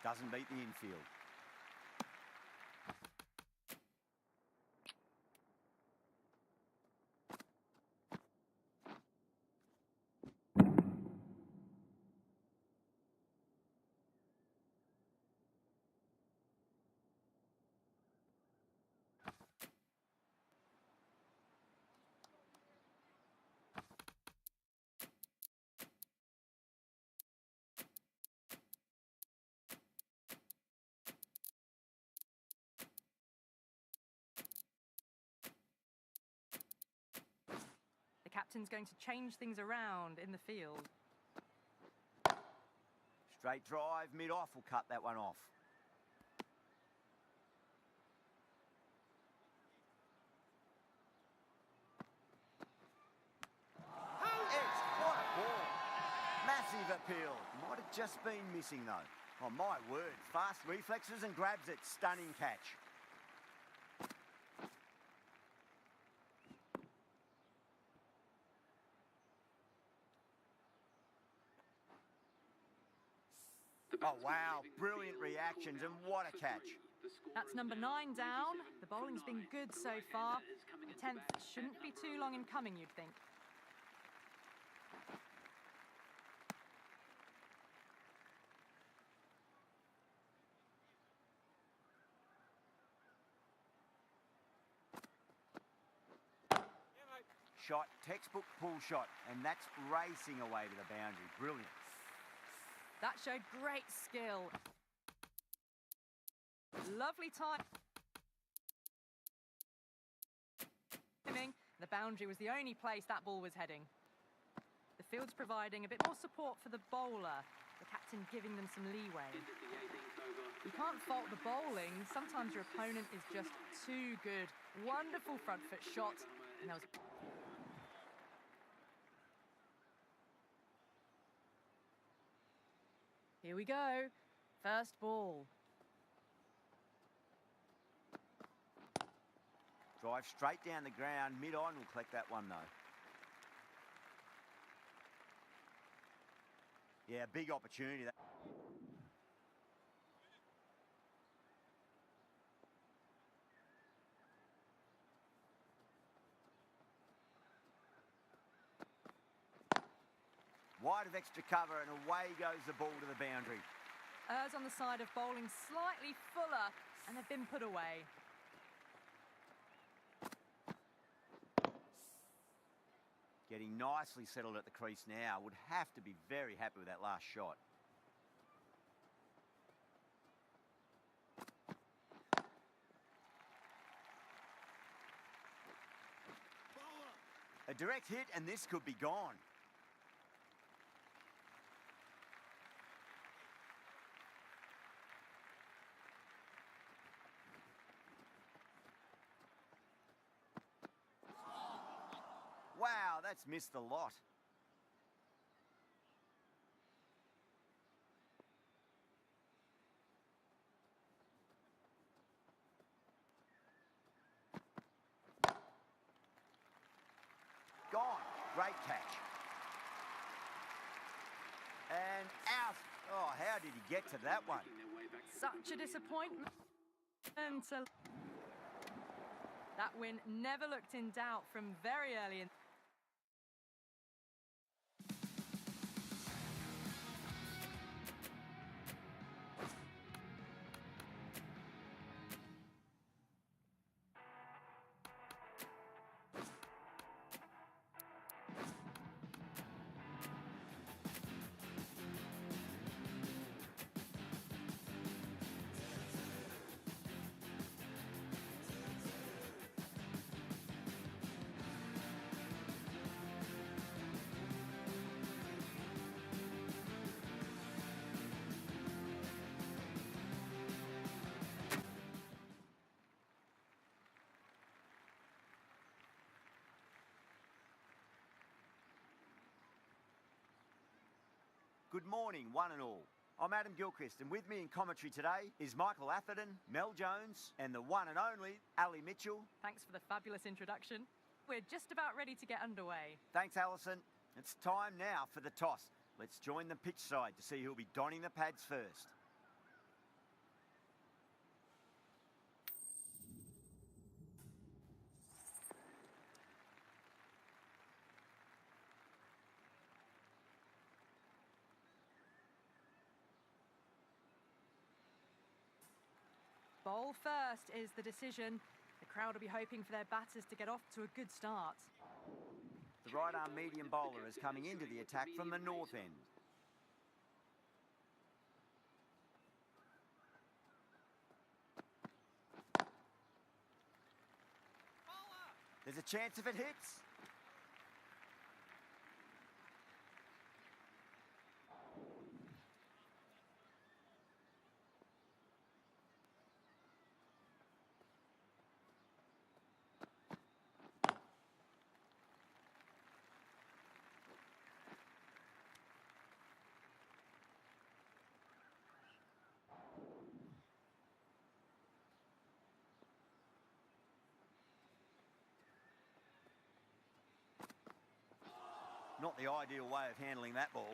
Doesn't beat the infield. The captain's going to change things around in the field. Straight drive, mid-off will cut that one off. Edged, what a ball. Massive appeal. Might have just been missing though. Oh my word, fast reflexes and grabs it. Stunning catch. Oh wow, brilliant reactions and what a catch. That's number 9 down. The bowling's been good so far. The 10th shouldn't be too long in coming, you'd think. Yeah, mate. Shot, textbook pull shot, and that's racing away to the boundary. Brilliant. That showed great skill. Lovely timing. The boundary was the only place that ball was heading. The field's providing a bit more support for the bowler, the captain giving them some leeway. You can't fault the bowling. Sometimes your opponent is just too good. Wonderful front foot shot, and that was... Here we go. First ball. Drive straight down the ground, mid-on will collect that one though. Yeah, big opportunity. Wide of extra cover and away goes the ball to the boundary. Errs on the side of bowling slightly fuller, and they've been put away. Getting nicely settled at the crease now. Would have to be very happy with that last shot. A direct hit and this could be gone. Wow, that's missed the lot. Gone. Great catch. And out. Oh, how did he get to that one? Such a disappointment. That win never looked in doubt from very early in. Good morning, one and all. I'm Adam Gilchrist, and with me in commentary today is Michael Atherton, Mel Jones, and the one and only Ali Mitchell. Thanks for the fabulous introduction. We're just about ready to get underway. Thanks, Alison. It's time now for the toss. Let's join the pitch side to see who'll be donning the pads first. Bowl first is the decision. The crowd will be hoping for their batters to get off to a good start. The right-arm medium bowler is coming into the attack from the north end. There's a chance if it hits. Not the ideal way of handling that ball.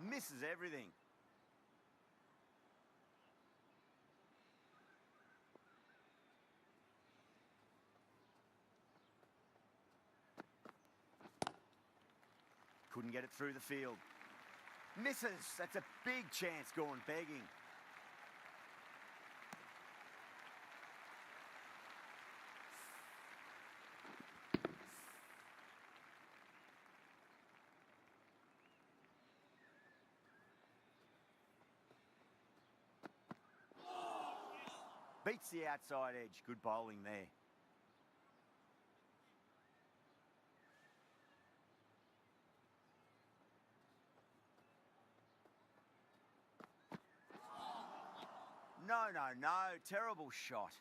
Misses everything. Couldn't get it through the field. Misses. That's a big chance gone begging. Beats the outside edge. Good bowling there. No. Terrible shot.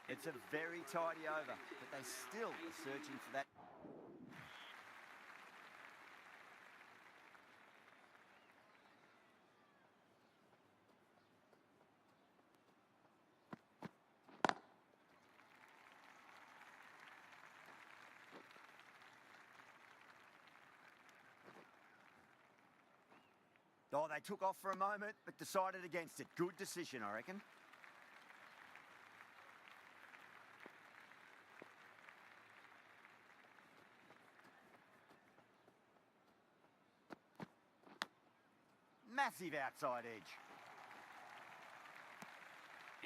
It's a very tidy over, but they still are searching for that. Oh, they took off for a moment, but decided against it. Good decision, I reckon. Massive outside edge.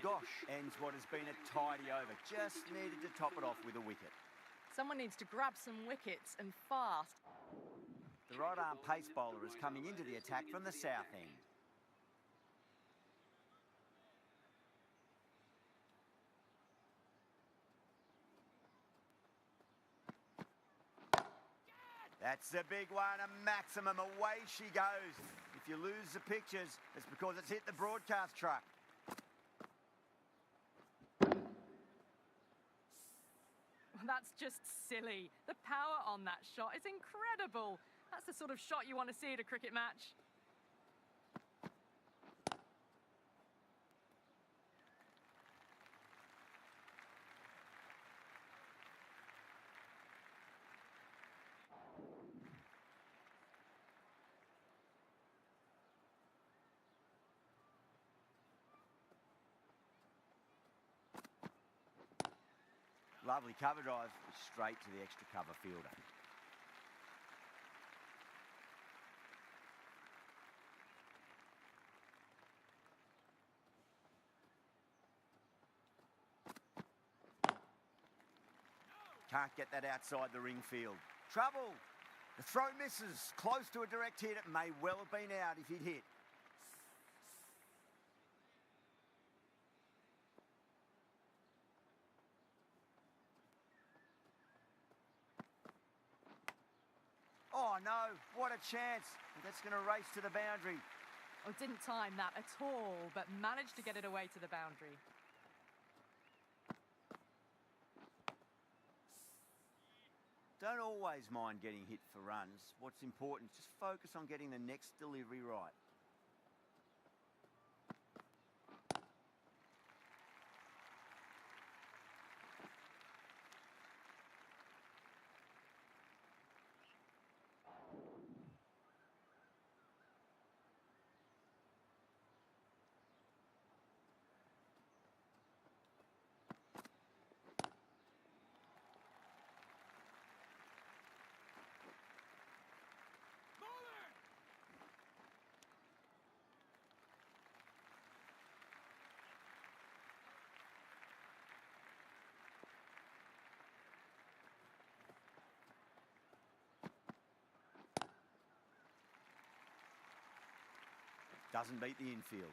Gosh, ends what has been a tidy over. Just needed to top it off with a wicket. Someone needs to grab some wickets and fast. The right-arm pace bowler is coming into the attack from the south end. That's a big one, a maximum. Away she goes. If you lose the pictures, it's because it's hit the broadcast truck. That's just silly. The power on that shot is incredible. That's the sort of shot you want to see at a cricket match. Lovely cover drive, straight to the extra cover fielder. Can't get that outside the ring field. Trouble! The throw misses. Close to a direct hit. It may well have been out if he'd hit. Oh no, what a chance. That's going to race to the boundary. Oh, didn't time that at all, but managed to get it away to the boundary. Don't always mind getting hit for runs. What's important is just focus on getting the next delivery right. Doesn't beat the infield.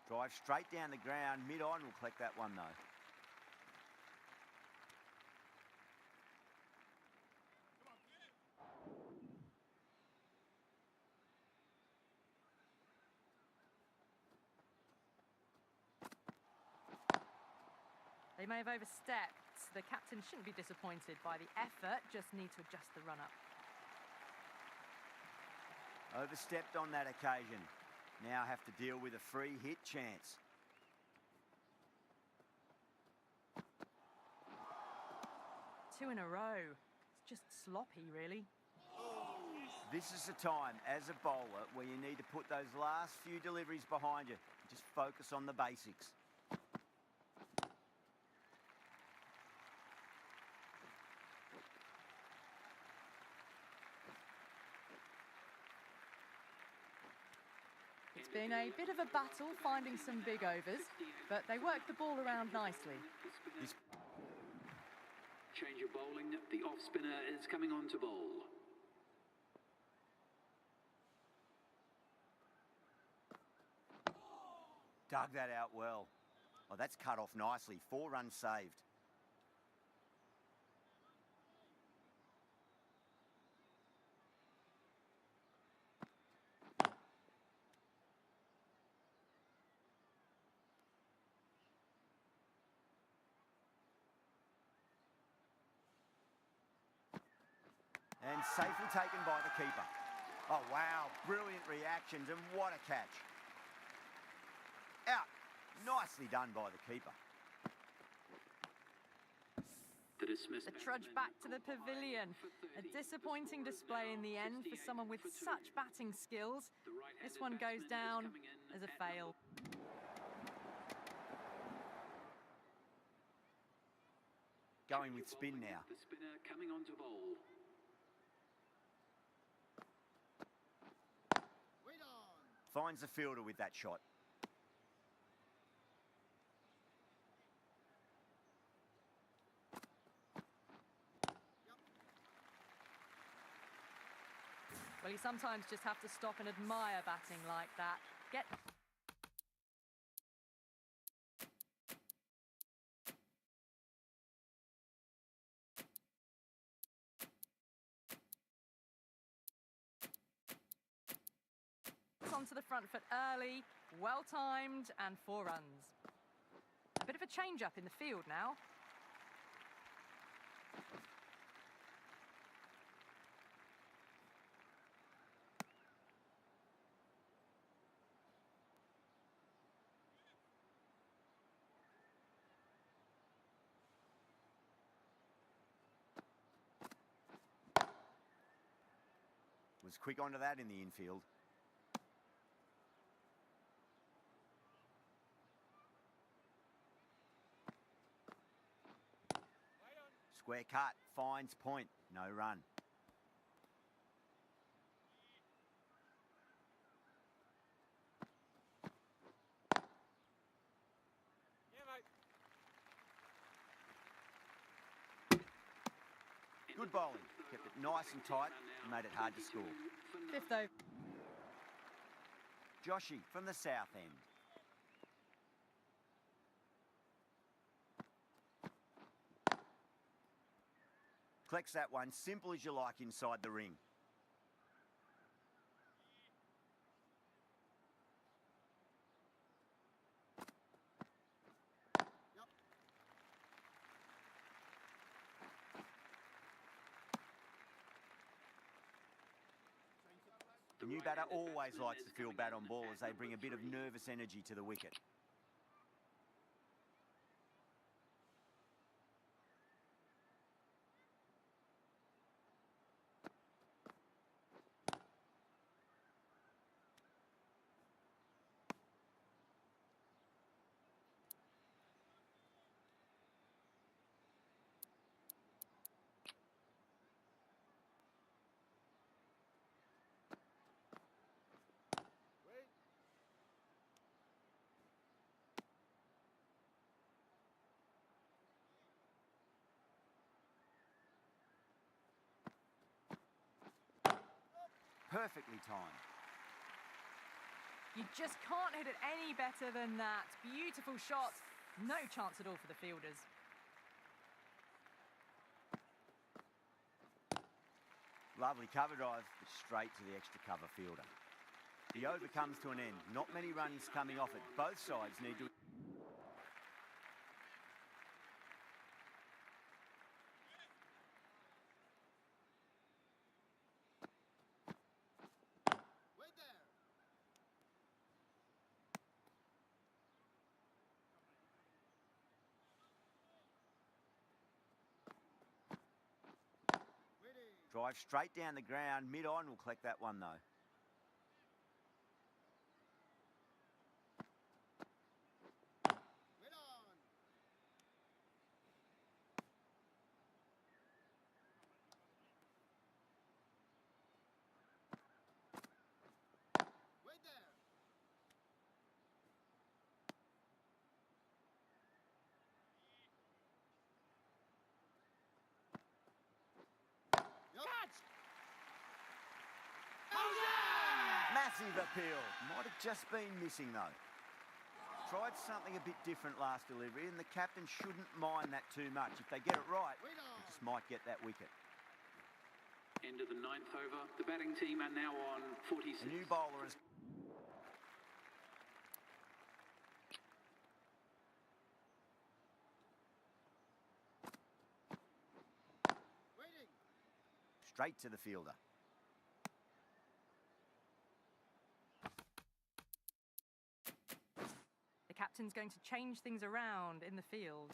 Drive straight down the ground, mid-on will collect that one though. They may have overstepped. The captain shouldn't be disappointed by the effort, just need to adjust the run-up. Overstepped on that occasion. Now have to deal with a free hit chance. Two in a row. It's just sloppy, really. This is the time, as a bowler, where you need to put those last few deliveries behind you. Just focus on the basics. It's been a bit of a battle finding some big overs, but they worked the ball around nicely. Change of bowling. The off spinner is coming on to bowl. Dug that out well. Oh, that's cut off nicely. 4 runs saved. And safely taken by the keeper. Oh, wow. Brilliant reactions, and what a catch. Out. Nicely done by the keeper. The dismissed The trudge back to the pavilion. A disappointing display in the end for someone with such batting skills. This one goes down as a fail. Going with spin now. The spinner coming on to bowl. Finds the fielder with that shot. Well, you sometimes just have to stop and admire batting like that. Get... onto the front foot early, well timed, and 4 runs. A bit of a change up in the field now. Was quick onto that in the infield. Square cut, finds point, no run. Yeah, mate. Good bowling, kept it nice and tight and made it hard to score. 5th over. Joshy from the south end. Collects that one, simple as you like inside the ring. The new batter always likes to feel bat on ball as they bring a bit of nervous energy to the wicket. Perfectly timed. You just can't hit it any better than that. Beautiful shot. No chance at all for the fielders. Lovely cover drive, but straight to the extra cover fielder. The over comes to an end. Not many runs coming off it. Both sides need to... Drive straight down the ground, mid-on will collect that one though. Massive appeal. Might have just been missing though. Tried something a bit different last delivery and the captain shouldn't mind that too much. If they get it right, they just might get that wicket. End of the 9th over. The batting team are now on 46. The new bowler is... Straight to the fielder. The captain's going to change things around in the field.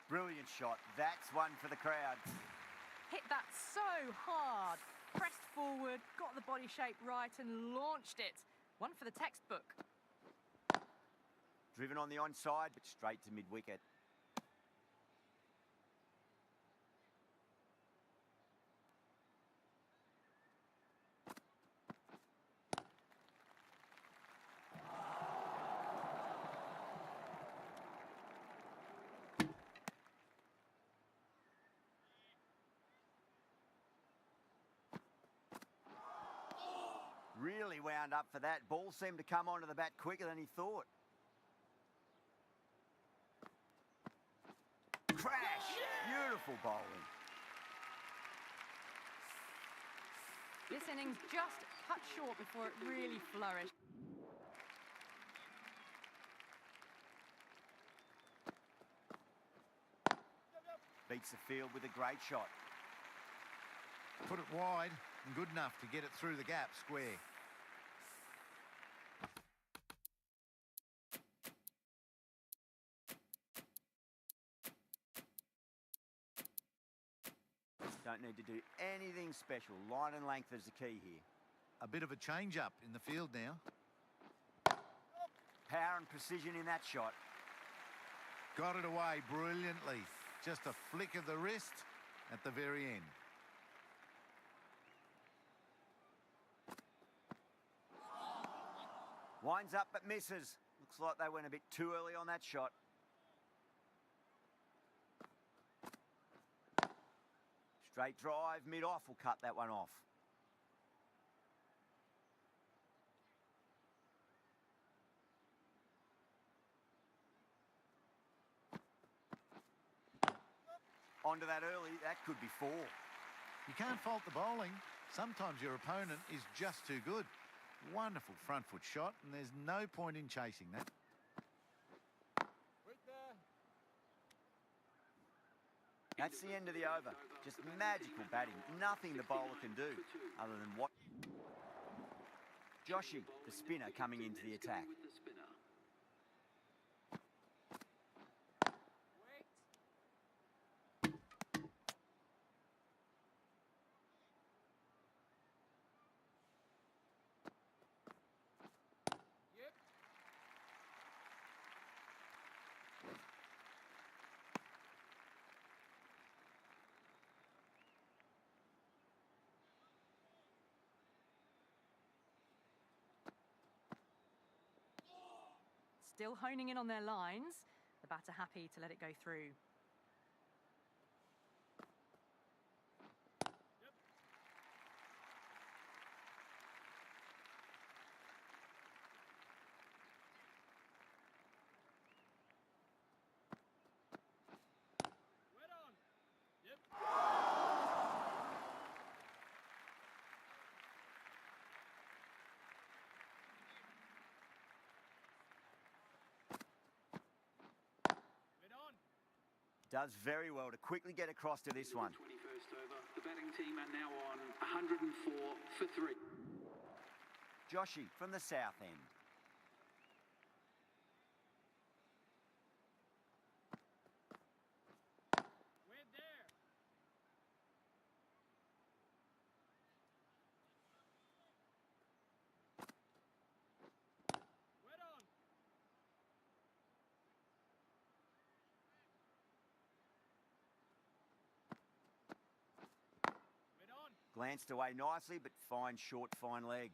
Brilliant shot. That's one for the crowd. Hit that so hard. Pressed forward, got the body shape right and launched it. One for the textbook. Driven on the onside, but straight to mid-wicket. really wound up for that. Ball seemed to come onto the bat quicker than he thought. Crash! Beautiful bowling. This innings just cut short before it really flourished. Beats the field with a great shot. Put it wide and good enough to get it through the gap square. Don't need to do anything special. Line and length is the key here. A bit of a change-up in the field now. Power and precision in that shot. Got it away brilliantly. Just a flick of the wrist at the very end. Winds up but misses. Looks like they went a bit too early on that shot. Straight drive, mid-off will cut that one off. Onto that early, that could be 4. You can't fault the bowling. Sometimes your opponent is just too good. Wonderful front foot shot, and there's no point in chasing that. Wait there. That's the end of the over. Just magical batting. Nothing the bowler can do other than what... Joshi, the spinner, coming into the attack. With the spinner. Still honing in on their lines. The batter happy to let it go through. Wait on. Yep. Wait on. Does very well to quickly get across to this one. 21st over. The batting team are now on 104 for 3. Joshi from the south end. Wait there. Wait on. Wait on. Glanced away nicely, but fine short, fine leg.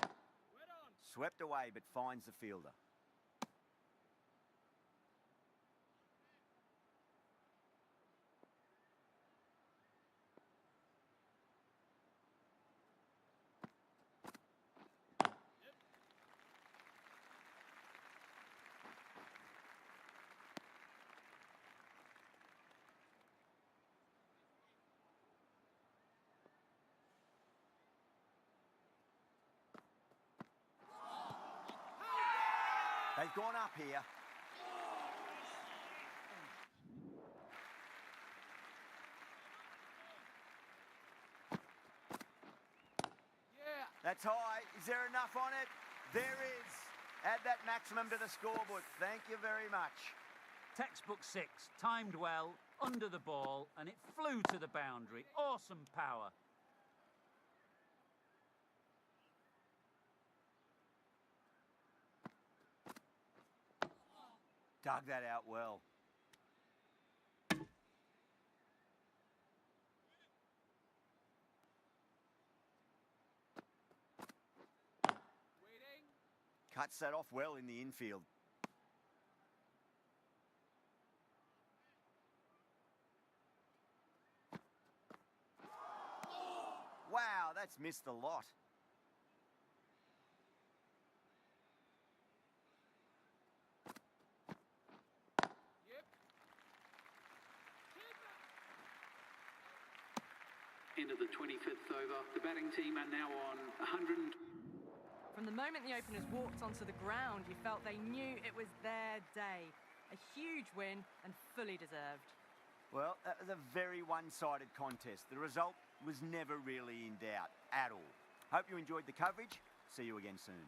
Wait on. Swept away, but finds the fielder. They've gone up here. Yeah. That's high. Is there enough on it? There is. Add that maximum to the scorebook. Thank you very much. Textbook 6, timed well, under the ball, and it flew to the boundary. Awesome power. Dug that out well. Waiting. Cuts that off well in the infield. that's missed a lot. Yep. Into the 25th over. The batting team are now on 100. From the moment the openers walked onto the ground, you felt they knew it was their day. A huge win and fully deserved. Well, that was a very one-sided contest. The result was never really in doubt at all. Hope you enjoyed the coverage. See you again soon.